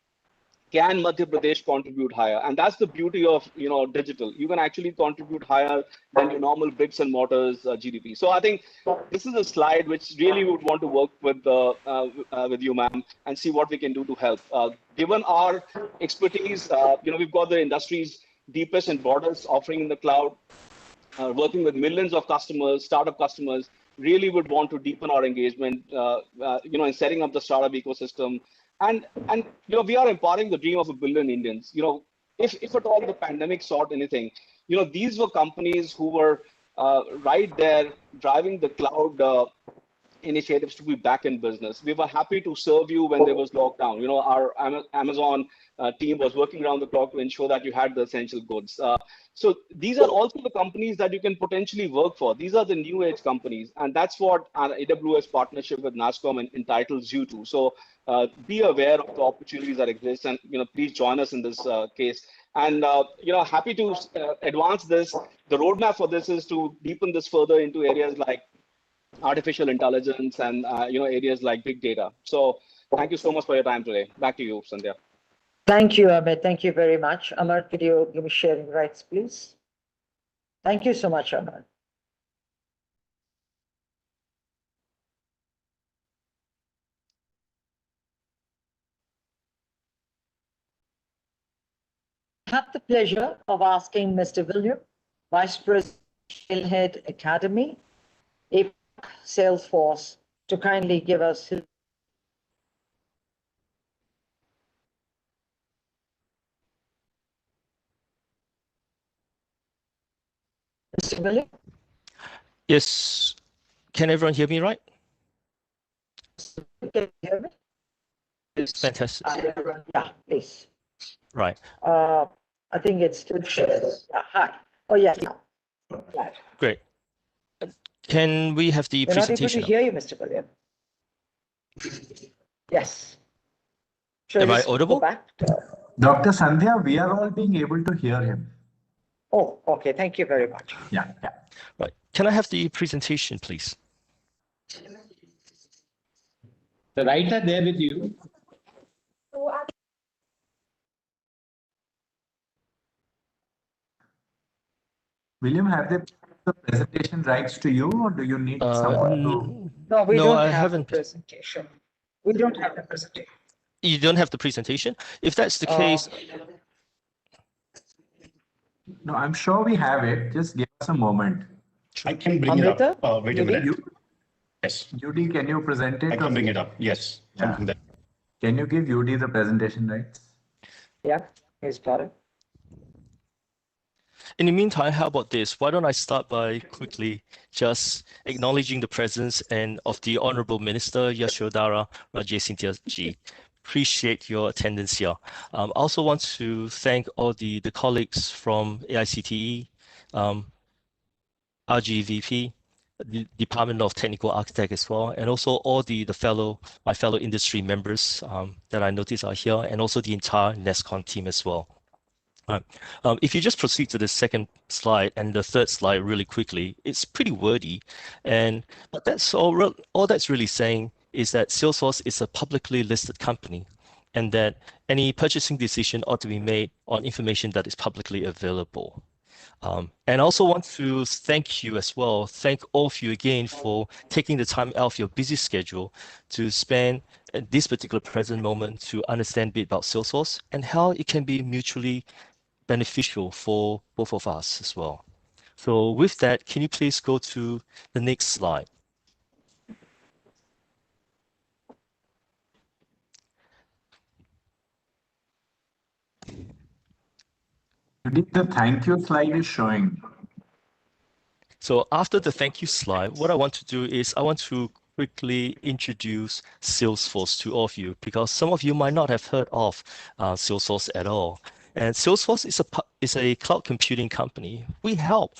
can Madhya Pradesh contribute higher? And that's the beauty of digital. You can actually contribute higher than your normal bricks and mortars GDP. So I think this is a slide which really would want to work with you, ma'am, and see what we can do to help. Given our expertise, we've got the industry's deepest and broadest offering in the cloud, working with millions of customers, startup customers. Really would want to deepen our engagement, in setting up the startup ecosystem. And we are empowering the dream of 1 billion Indians. If at all the pandemic sought anything, these were companies who were right there driving the cloud initiatives to be back in business. We were happy to serve you when there was lockdown. Our Amazon team was working around the clock to ensure that you had the essential goods. So these are also the companies that you can potentially work for. These are the new age companies, and that's what our AWS partnership with NASSCOM entitles you to. So be aware of the opportunities that exist, and please join us in this case. And happy to advance this. The roadmap for this is to deepen this further into areas like artificial intelligence and areas like big data. So thank you so much for your time today. Back to you, Sandhya. Thank you, Amit. Thank you very much. Amar, could you give me sharing rights, please? Thank you so much, Amar. I have the pleasure of asking Mr. William, Vice President, Head Academy, APAC Salesforce, to kindly give us his. Mr. William? Yes. Can everyone hear me right? Can you hear me? It's fantastic. Yeah, please. Right. I think it's still shared. Hi. Oh, yeah. Right. Great. Can we have the We're not able presentation? to hear you, Mr. William. Yes. Am I audible? Go back to... Dr. Sandhya, we are all being able to hear him. Oh, okay. Thank you very much. Yeah. Right. Can I have the presentation, please? The writer there with you. William, have they the presentation rights to you, or do you need someone to? No, we No, don't I have haven't. the presentation. We don't have the presentation. You don't have the presentation? If that's the case... No, I'm sure we have it. Just give us a moment. I can bring it up. Wait a minute. Yes. UD, can you present it? I can bring it up. Yes. Yeah. Can you give UD the presentation rights? Yeah, he's got it. In the meantime, how about this? Why don't I start by quickly just acknowledging the presence of the Honorable Minister Yashodhara Raje Scindia ji. Appreciate your attendance here. I also want to thank all the colleagues from AICTE, RGVP, the Department of Technical Architect as well, and also all my fellow industry members that I notice are here, and also the entire NASSCOM team as well. If you just proceed to the second slide and the third slide really quickly, it's pretty wordy, but that's all that's really saying is that Salesforce is a publicly listed company, and that any purchasing decision ought to be made on information that is publicly available. And I also want to thank you as well. Thank all of you again for taking the time out of your busy schedule to spend at this particular present moment to understand a bit about Salesforce and how it can be mutually beneficial for both of us as well. So with that, can you please go to the next slide? The thank you slide is showing. So after the thank you slide, what I want to do is I want to quickly introduce Salesforce to all of you, because some of you might not have heard of Salesforce at all. And Salesforce is a cloud computing company. We help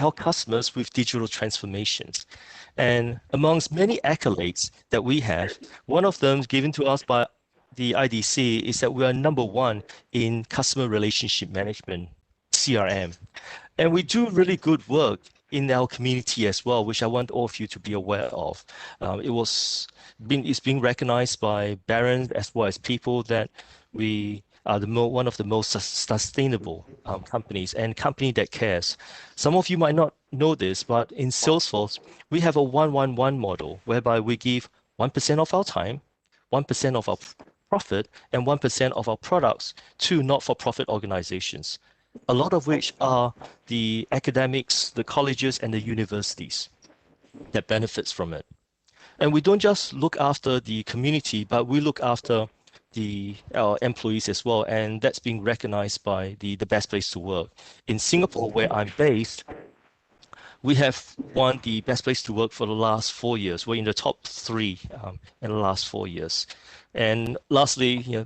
our customers with digital transformations. And amongst many accolades that we have, one of them given to us by the IDC is that we are #1 in customer relationship management, CRM. And we do really good work in our community as well, which I want all of you to be aware of. It's being recognized by Barron as well as people that we are one of the most sustainable companies and company that cares. Some of you might not know this, but in Salesforce, we have a 1-1-1 model whereby we give 1% of our time, 1% of our profit, and 1% of our products to not-for-profit organizations, a lot of which are the academics, the colleges, and the universities that benefits from it. And we don't just look after the community, but we look after our employees as well, and that's being recognized by the best place to work. In Singapore, where I'm based, we have won the best place to work for the last 4 years. We're in the top 3 in the last 4 years. And lastly,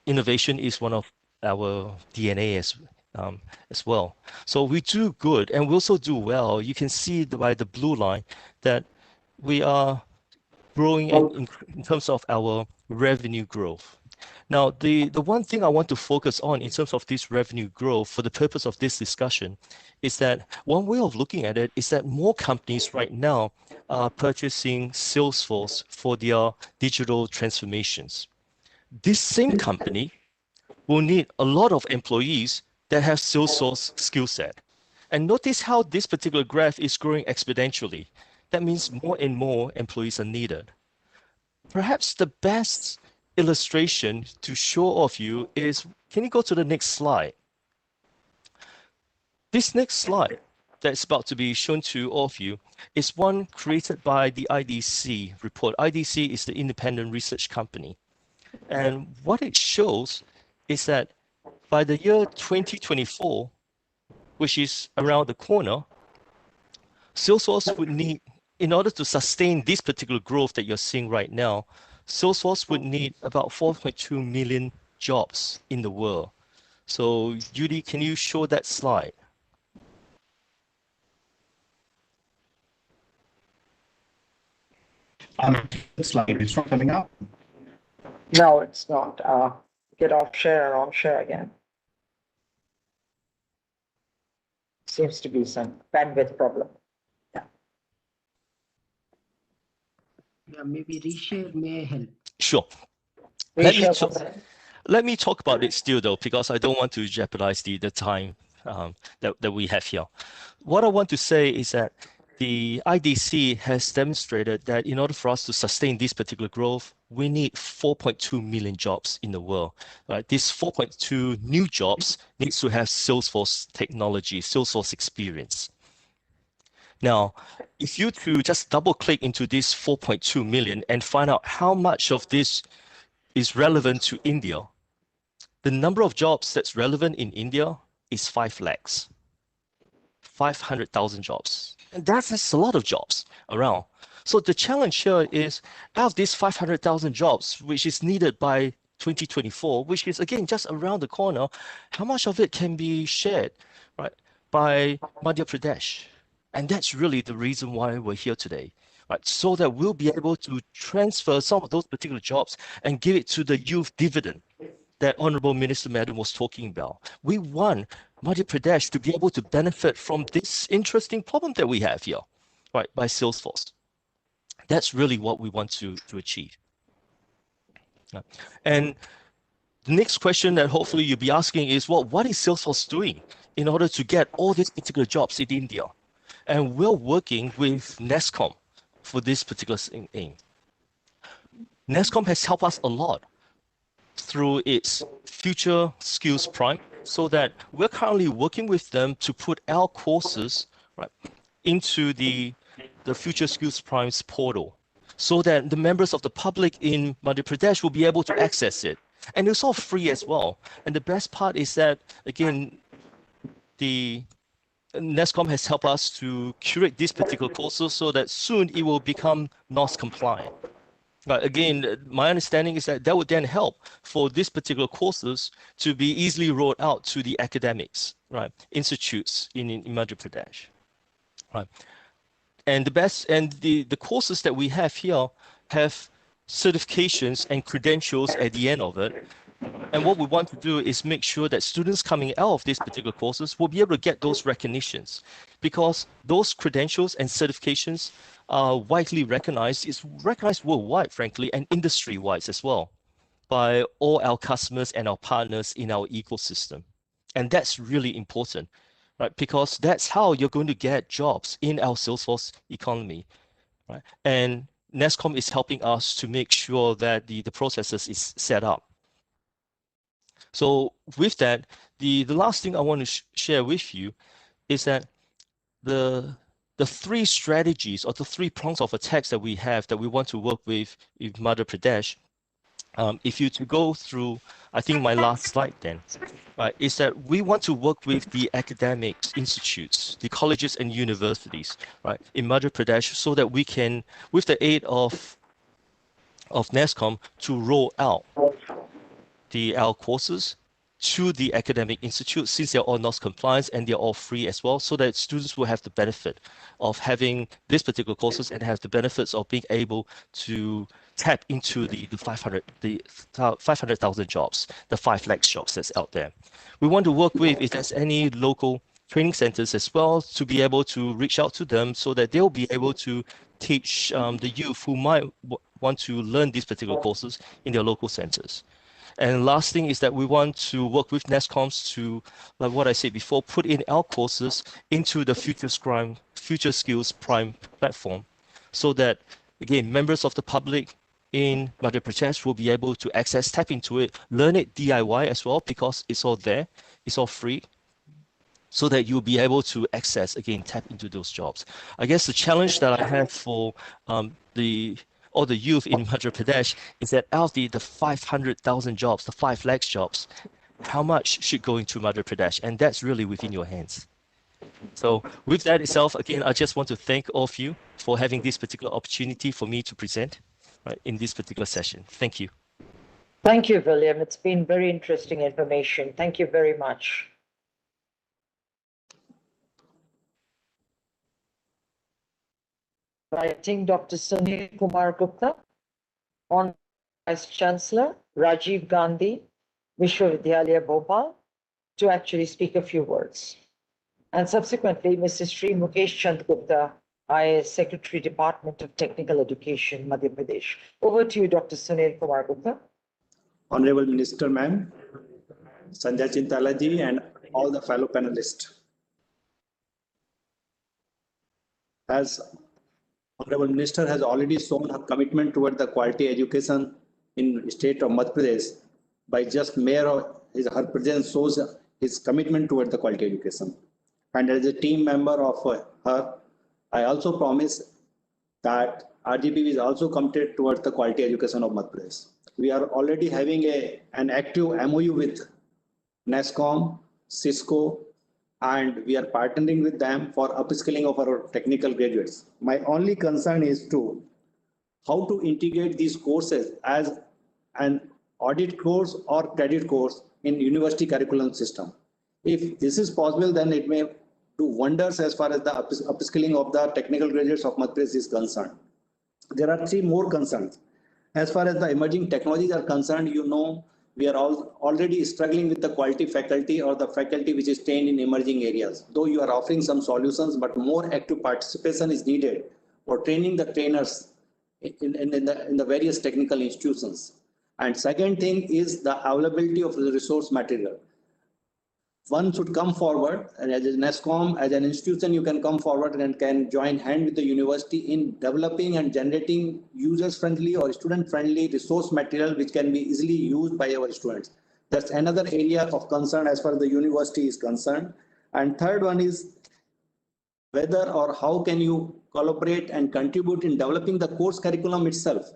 innovation is one of our DNA as well. So we do good, and we also do well. You can see by the blue line that we are growing in terms of our revenue growth. Now, the one thing I want to focus on in terms of this revenue growth for the purpose of this discussion is that one way of looking at it is that more companies right now are purchasing Salesforce for their digital transformations. This same company will need a lot of employees that have Salesforce skill set. And notice how this particular graph is growing exponentially. That means more and more employees are needed. Perhaps the best illustration to show off you is, can you go to the next slide? This next slide that's about to be shown to all of you is one created by the IDC report. IDC is the independent research company. And what it shows is that by the year 2024, which is around the corner, Salesforce would need, in order to sustain this particular growth that you're seeing right now, Salesforce would need about 4.2 million jobs in the world. So, Judy, can you show that slide? The slide is not coming up. No, it's not. Get off share, on share again. Seems to be some bandwidth problem. Yeah, maybe reshare may help. Sure. Let me talk about it still though, because I don't want to jeopardize the time that we have here. What I want to say is that the IDC has demonstrated that in order for us to sustain this particular growth, we need 4.2 million jobs in the world. Right? These 4.2 new jobs needs to have Salesforce technology, Salesforce experience. Now, if you to just double click into this 4.2 million and find out how much of this is relevant to India, the number of jobs that's relevant in India is 5 lakhs, 500,000 jobs. And that's a lot of jobs around. So the challenge here is, out of these 500,000 jobs, which is needed by 2024, which is again just around the corner, how much of it can be shared, right, by Madhya Pradesh? And that's really the reason why we're here today, right? So that we'll be able to transfer some of those particular jobs and give it to the youth dividend that Honorable Minister Madam was talking about. We want Madhya Pradesh to be able to benefit from this interesting problem that we have here, right, by Salesforce. That's really what we want to achieve. And the next question that hopefully you'll be asking is, well, what is Salesforce doing in order to get all these particular jobs in India? And we're working with NASSCOM for this particular aim. NASSCOM has helped us a lot through its FutureSkills PRIME, so that we're currently working with them to put our courses, right, into the FutureSkills PRIME's portal, so that the members of the public in Madhya Pradesh will be able to access it. And it's all free as well. And the best part is that, again, the NASSCOM has helped us to curate these particular courses so that soon it will become NOS compliant. But again, my understanding is that that would then help for these particular courses to be easily rolled out to the academics, right, institutes in Madhya Pradesh, right. And the courses that we have here have certifications and credentials at the end of it. And what we want to do is make sure that students coming out of these particular courses will be able to get those recognitions, because those credentials and certifications are widely recognized. It's recognized worldwide, frankly, and industry-wise as well. by all our customers and our partners in our ecosystem. And that's really important, right? Because that's how you're going to get jobs in our Salesforce economy, right? And NASSCOM is helping us to make sure that the processes is set up. So with that, the last thing I want to share with you is that the three strategies or the three prongs of attacks that we have that we want to work with in Madhya Pradesh. If you to go through, I think my last slide then, right, is that we want to work with the academic institutes, the colleges and universities, right, in Madhya Pradesh, so that we can, with the aid of NASSCOM, to roll out our courses to the academic institute, since they're all NOS compliant and they're all free as well, so that students will have the benefit of having these particular courses and have the benefits of being able to tap into the 500,000 jobs, the 5 lakh jobs that's out there. We want to work with, if there's any local training centers as well, to be able to reach out to them so that they'll be able to teach the youth who might want to learn these particular courses in their local centers. And last thing is that we want to work with NASSCOMs to, like what I said before, put in our courses into the FutureSkills PRIME platform, so that, again, members of the public in Madhya Pradesh will be able to access, tap into it, learn it DIY as well, because it's all there, it's all free, so that you'll be able to access, again, tap into those jobs. I guess the challenge that I have for all the youth in Madhya Pradesh is that out of the 500,000 jobs, the 5 lakh jobs, how much should go into Madhya Pradesh? And that's really within your hands. So with that itself, again, I just want to thank all of you for having this particular opportunity for me to present, right, in this particular session. Thank you. Thank you, William. It's been very interesting information. Thank you very much. I think Dr. Sunil Kumar Gupta, on Vice Chancellor Rajiv Gandhi Vishwavidyalaya Bhopal, to actually speak a few words. And subsequently, Mrs. Sri Mukesh Chand Gupta, IAS Secretary, Department of Technical Education, Madhya Pradesh. Over to you, Dr. Sunil Kumar Gupta. Honorable Minister, ma'am, Sanjay Chintala ji, and all the fellow panelists. As Honorable Minister has already shown her commitment toward the quality education in state of Madhya Pradesh, by just mere of her presence shows his commitment toward the quality education. And as a team member of her, I also promise that RGP is also committed towards the quality education of Madhya Pradesh. We are already having an active MOU with NASSCOM, Cisco, and we are partnering with them for upskilling of our technical graduates. My only concern is how to integrate these courses as an audit course or credit course in university curriculum system. If this is possible, then it may do wonders as far as the upskilling of the technical graduates of Madhya Pradesh is concerned. There are 3 more concerns. As far as the emerging technologies are concerned, you know, we are already struggling with the quality faculty or the faculty which is trained in emerging areas. Though you are offering some solutions, but more active participation is needed for training the trainers in the various technical institutions. And second thing is the availability of the resource material. One should come forward, and as a NASSCOM, as an institution, you can come forward and can join hand with the university in developing and generating user-friendly or student-friendly resource material which can be easily used by our students. That's another area of concern as far as the university is concerned. And third one is whether or how can you collaborate and contribute in developing the course curriculum itself,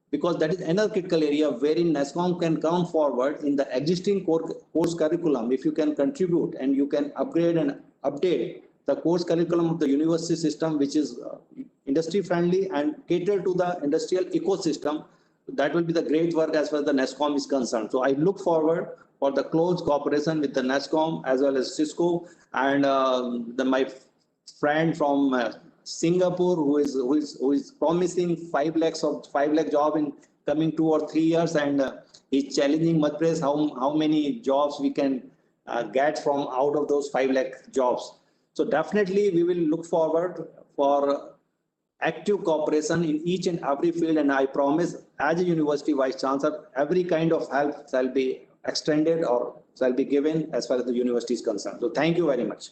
because that is another critical area wherein NASSCOM can come forward in the existing course curriculum. If you can contribute and you can upgrade and update the course curriculum of the university system, which is industry friendly and cater to the industrial ecosystem, that will be the great work as far as the NASSCOM is concerned. So I look forward for the close cooperation with the NASSCOM as well as Cisco and my friend from Singapore, who is promising 5 lakh job in coming 2 or 3 years, and is challenging Madhya Pradesh how many jobs we can get from out of those 5 lakh jobs. So definitely we will look forward for active cooperation in each and every field. And I promise, as a University Vice Chancellor, every kind of help shall be extended or shall be given as far as the university is concerned. So thank you very much.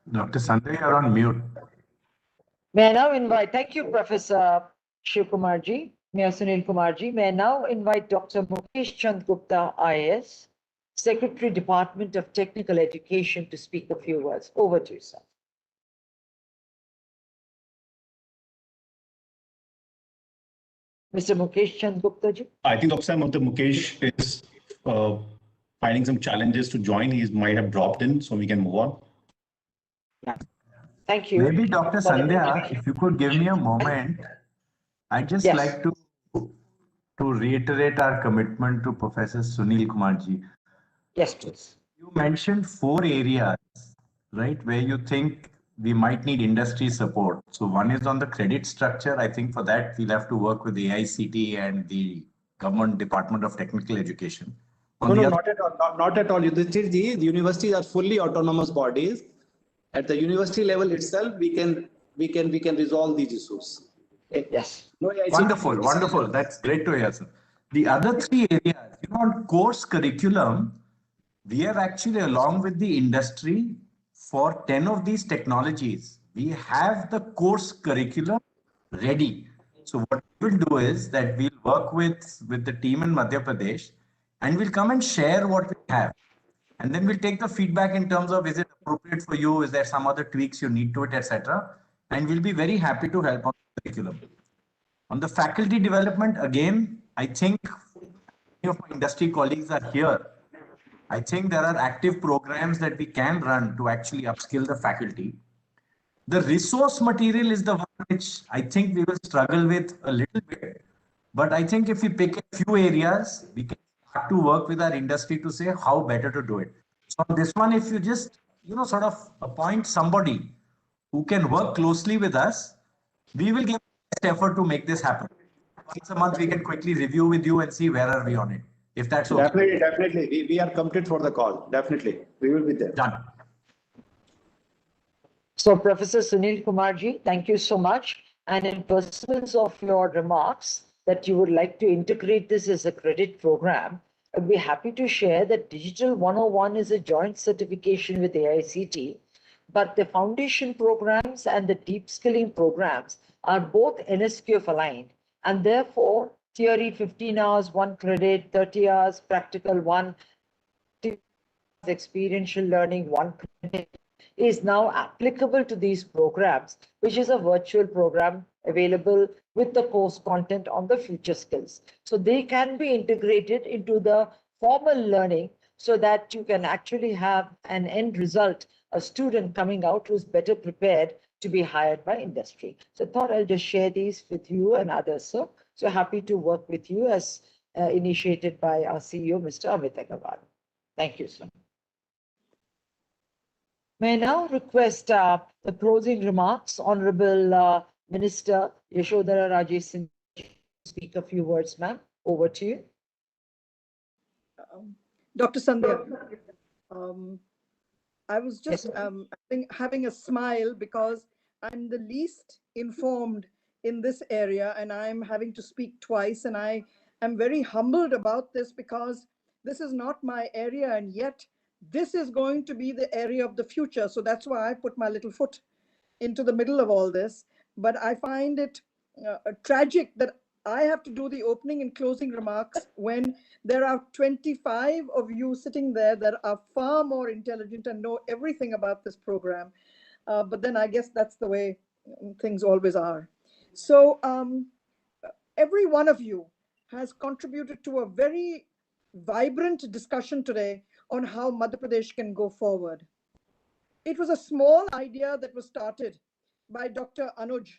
Dr. Sandhya, you're on mute. May I now invite, thank you, Professor Shiv Kumarji, Mayor Sunil Kumarji. May I now invite Dr. Mukesh Chand Gupta, IAS, Secretary, Department of Technical Education, to speak a few words. Over to you, sir. Mr. Mukesh Chand Gupta ji. I think Dr. Mukesh is finding some challenges to join. He might have dropped in, so we can move on. Thank you. Maybe Dr. Sandhya, if you could give me a moment, I'd just like to reiterate our commitment to Professor Sunil Kumarji. Yes, please. You mentioned 4 areas, right, where you think we might need industry support. So one is on the credit structure. I think for that, we'll have to work with the AICTE and the Government Department of Technical Education. No, not at all. Not at all. The universities are fully autonomous bodies. At the university level itself, we can resolve these issues. Yes. No, wonderful, wonderful. That's great to hear, sir. The other 3 areas, on course curriculum, we have actually, along with the industry, for 10 of these technologies, we have the course curriculum ready. So what we'll do is that we'll work with the team in Madhya Pradesh, and we'll come and share what we have. And then we'll take the feedback in terms of, is it appropriate for you? Is there some other tweaks you need to it, etc. And we'll be very happy to help on the curriculum. On the faculty development, again, I think many of my industry colleagues are here. I think there are active programs that we can run to actually upskill the faculty. The resource material is the one which I think we will struggle with a little bit. But I think if we pick a few areas, we can start to work with our industry to say how better to do it. So on this one, if you just, sort of appoint somebody who can work closely with us, we will give best effort to make this happen. Once a month, we can quickly review with you and see where are we on it. If that's okay. Definitely. We are committed for the call. Definitely. We will be there. Done. So, Professor Sunil Kumarji, thank you so much. And in pursuance of your remarks that you would like to integrate this as a credit program, I'd be happy to share that Digital 101 is a joint certification with AICTE, but the foundation programs and the deep skilling programs are both NSQF aligned, and therefore theory 15 hours, 1 credit, 30 hours, practical 1, experiential learning 1 credit is now applicable to these programs, which is a virtual program available with the course content on the FutureSkills. So they can be integrated into the formal learning so that you can actually have an end result, a student coming out who's better prepared to be hired by industry. So I thought I'll just share these with you and others, sir. So happy to work with you as initiated by our CEO, Mr. Amit Agarwal. Thank you, sir. May I now request the closing remarks, Honorable Minister Yashodhara Raje Sindhu, to speak a few words, ma'am. Over to you. Dr. Sandhya, I was just having a smile because I'm the least informed in this area and I'm having to speak twice, and I am very humbled about this because this is not my area, and yet this is going to be the area of the future. So that's why I put my little foot into the middle of all this. But I find it tragic that I have to do the opening and closing remarks when there are 25 of you sitting there that are far more intelligent and know everything about this program. But then I guess that's the way things always are. So every one of you has contributed to a very vibrant discussion today on how Madhya Pradesh can go forward. It was a small idea that was started by Dr. Anuj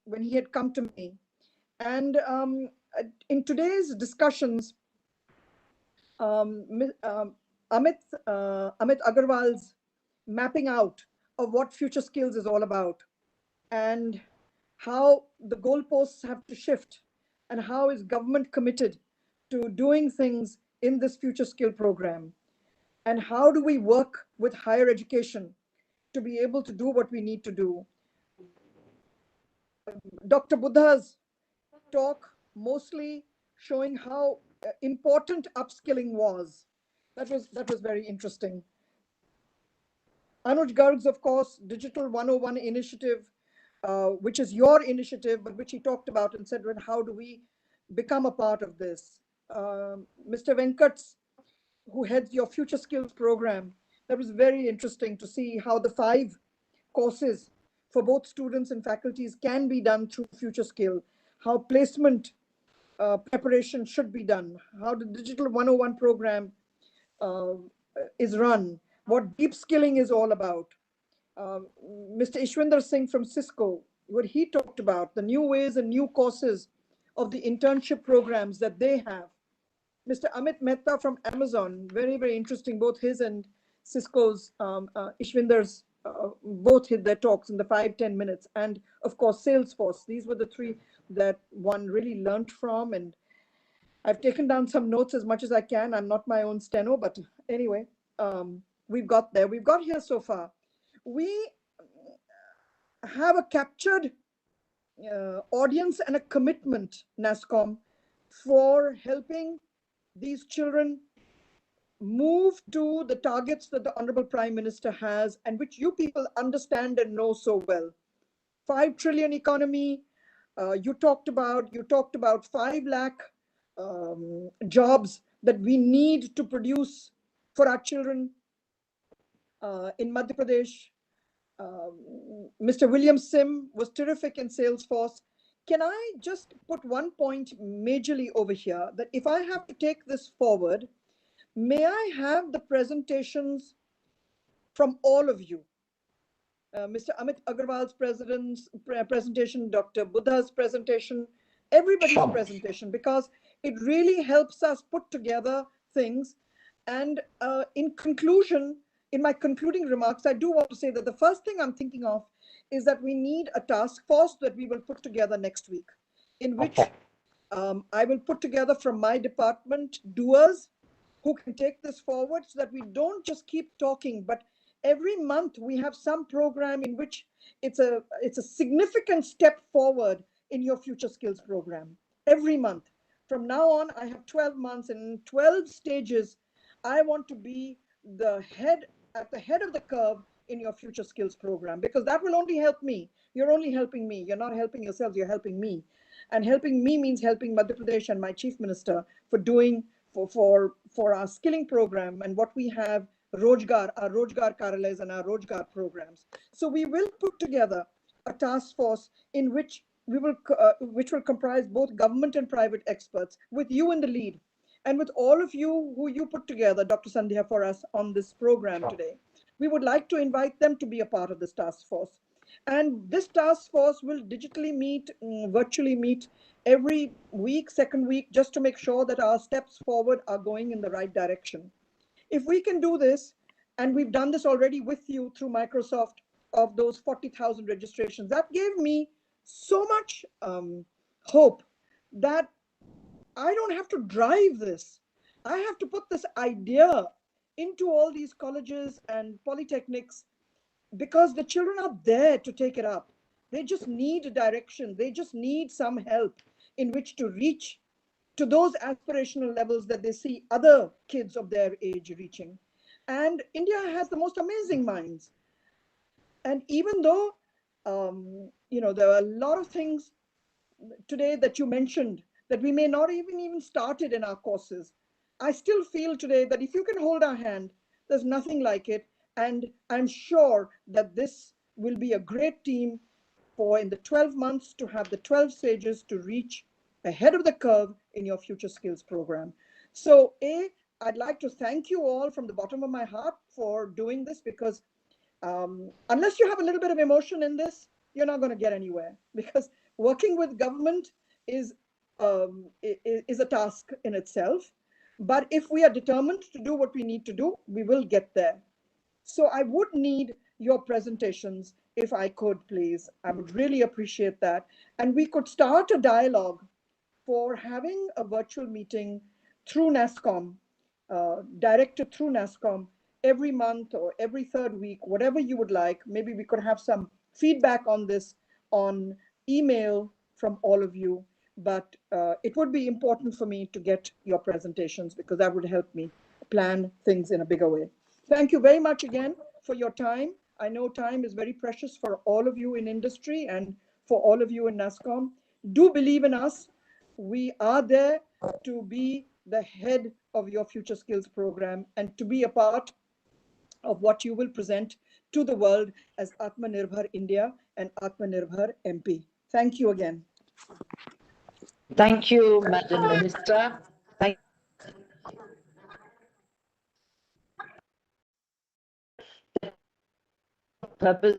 when he had come to me. And in today's discussions, Amit Agarwal's mapping out of what FutureSkills is all about and how the goalposts have to shift and how is government committed to doing things in this future skill program? And how do we work with higher education to be able to do what we need to do? Dr. Buddha's talk mostly showing how important upskilling was. That was very interesting. Anuj Garg's, of course, Digital 101 initiative, which is your initiative, but which he talked about and said, well, how do we become a part of this? Mr. Venkat's, who heads your Future Skills program, that was very interesting to see how the 5 courses for both students and faculties can be done through Future Skill, how placement preparation should be done, how the Digital 101 program is run, what deep skilling is all about. Mr. Ishwinder Singh from Cisco, what he talked about, the new ways and new courses of the internship programs that they have. Mr. Amit Mehta from Amazon, very, very interesting, both his and Cisco's, Ishwinder's, both hit their talks in the 5-10 minutes. And of course, Salesforce. These were the 3 that one really learned from. And I've taken down some notes as much as I can. I'm not my own steno, but anyway, we've got there. We've got here so far. We have a captured audience and a commitment, NASSCOM, for helping these children move to the targets that the Honorable Prime Minister has and which you people understand and know so well. 5 trillion economy, you talked about 5 lakh jobs that we need to produce for our children in Madhya Pradesh. Mr. William Sim was terrific in Salesforce. Can I just put one point majorly over here, that if I have to take this forward, may I have the presentations from all of you? Mr. Amit Agarwal's presentation, Dr. Buddha's presentation, everybody's presentation, because it really helps us put together things. And in conclusion, in my concluding remarks, I do want to say that the first thing I'm thinking of is that we need a task force that we will put together next week, in which I will put together from my department doers who can take this forward, so that we don't just keep talking, but every month we have some program in which it's a significant step forward in your future skills program. Every month. From now on, I have 12 months, and in 12 stages, I want to be at the head of the curve in your future skills program, because that will only help me. You're only helping me. You're not helping yourselves, you're helping me. And helping me means helping Madhya Pradesh and my chief minister for doing for our skilling program and what we have, Rojgar, our Rojgar Karalayas and our Rojgar programs. So we will put together a task force in which which will comprise both government and private experts, with you in the lead, and with all of you who you put together, Dr. Sandhya, for us on this program today. We would like to invite them to be a part of this task force. And this task force will digitally meet, virtually meet every week, second week, just to make sure that our steps forward are going in the right direction. If we can do this, and we've done this already with you through Microsoft, of those 40,000 registrations, that gave me so much hope that I don't have to drive this. I have to put this idea into all these colleges and polytechnics, because the children are there to take it up. They just need direction. They just need some help in which to reach to those aspirational levels that they see other kids of their age reaching. And India has the most amazing minds. And even though, there are a lot of things today that you mentioned that we may not even started in our courses, I still feel today that if you can hold our hand, there's nothing like it. And I'm sure that this will be a great team for in the 12 months to have the 12 stages to reach ahead of the curve in your future skills program. So I'd like to thank you all from the bottom of my heart for doing this, because unless you have a little bit of emotion in this, you're not going to get anywhere, because working with government is a task in itself. But if we are determined to do what we need to do, we will get there. So I would need your presentations, if I could, please. I would really appreciate that. And we could start a dialogue for having a virtual meeting through NASSCOM, directed through NASSCOM every month or every third week, whatever you would like. Maybe we could have some feedback on this on email from all of you. But it would be important for me to get your presentations because that would help me plan things in a bigger way. Thank you very much again for your time. I know time is very precious for all of you in industry and for all of you in NASSCOM. Do believe in us. We are there to be the head of your Future Skills program and to be a part of what you will present to the world as Atmanirbhar India and Atmanirbhar MP. Thank you again. Thank you, Madam Minister. Thank purpose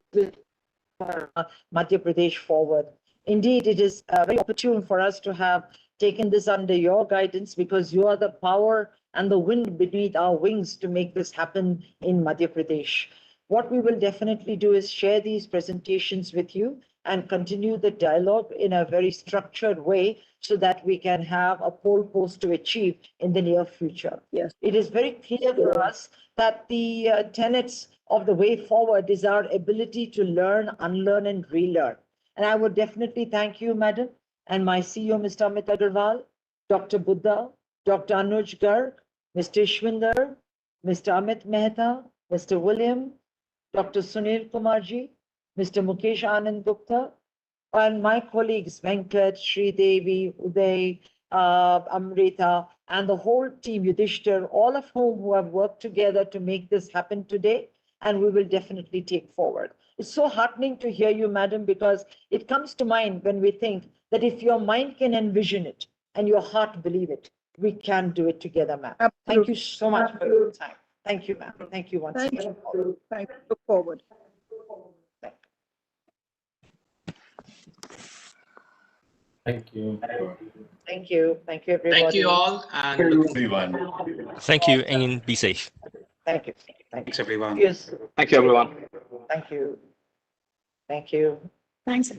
for Madhya Pradesh forward. Indeed, it is very opportune for us to have taken this under your guidance because you are the power and the wind beneath our wings to make this happen in Madhya Pradesh. What we will definitely do is share these presentations with you and continue the dialogue in a very structured way so that we can have a pole post to achieve in the near future. Yes. It is very clear for us that the tenets of the way forward is our ability to learn, unlearn, and relearn. And I would definitely thank you, Madam, and my CEO, Mr. Amit Agarwal, Dr. Buddha, Dr. Anuj Garg, Mr. Ishwinder, Mr. Amit Mehta, Mr. William, Dr. Sunil Kumarji, Mr. Mukesh Anand Gupta, and my colleagues, Venkat, Sridevi, Uday, Amrita, and the whole team, Yudhishthir, all of whom have worked together to make this happen today, and we will definitely take forward. It's so heartening to hear you, Madam, because it comes to mind when we think that if your mind can envision it and your heart believe it, we can do it together, ma'am. Thank you so much for your time. Thank you, ma'am. Thank you once again. Thank you. Look forward. Thank you. Thank you. Thank you, everybody. Thank you all, and looking Everyone. Thank you and be safe. Thank you. Thanks, everyone. Yes. Thank you, everyone. Thank you. Thank you. Thanks.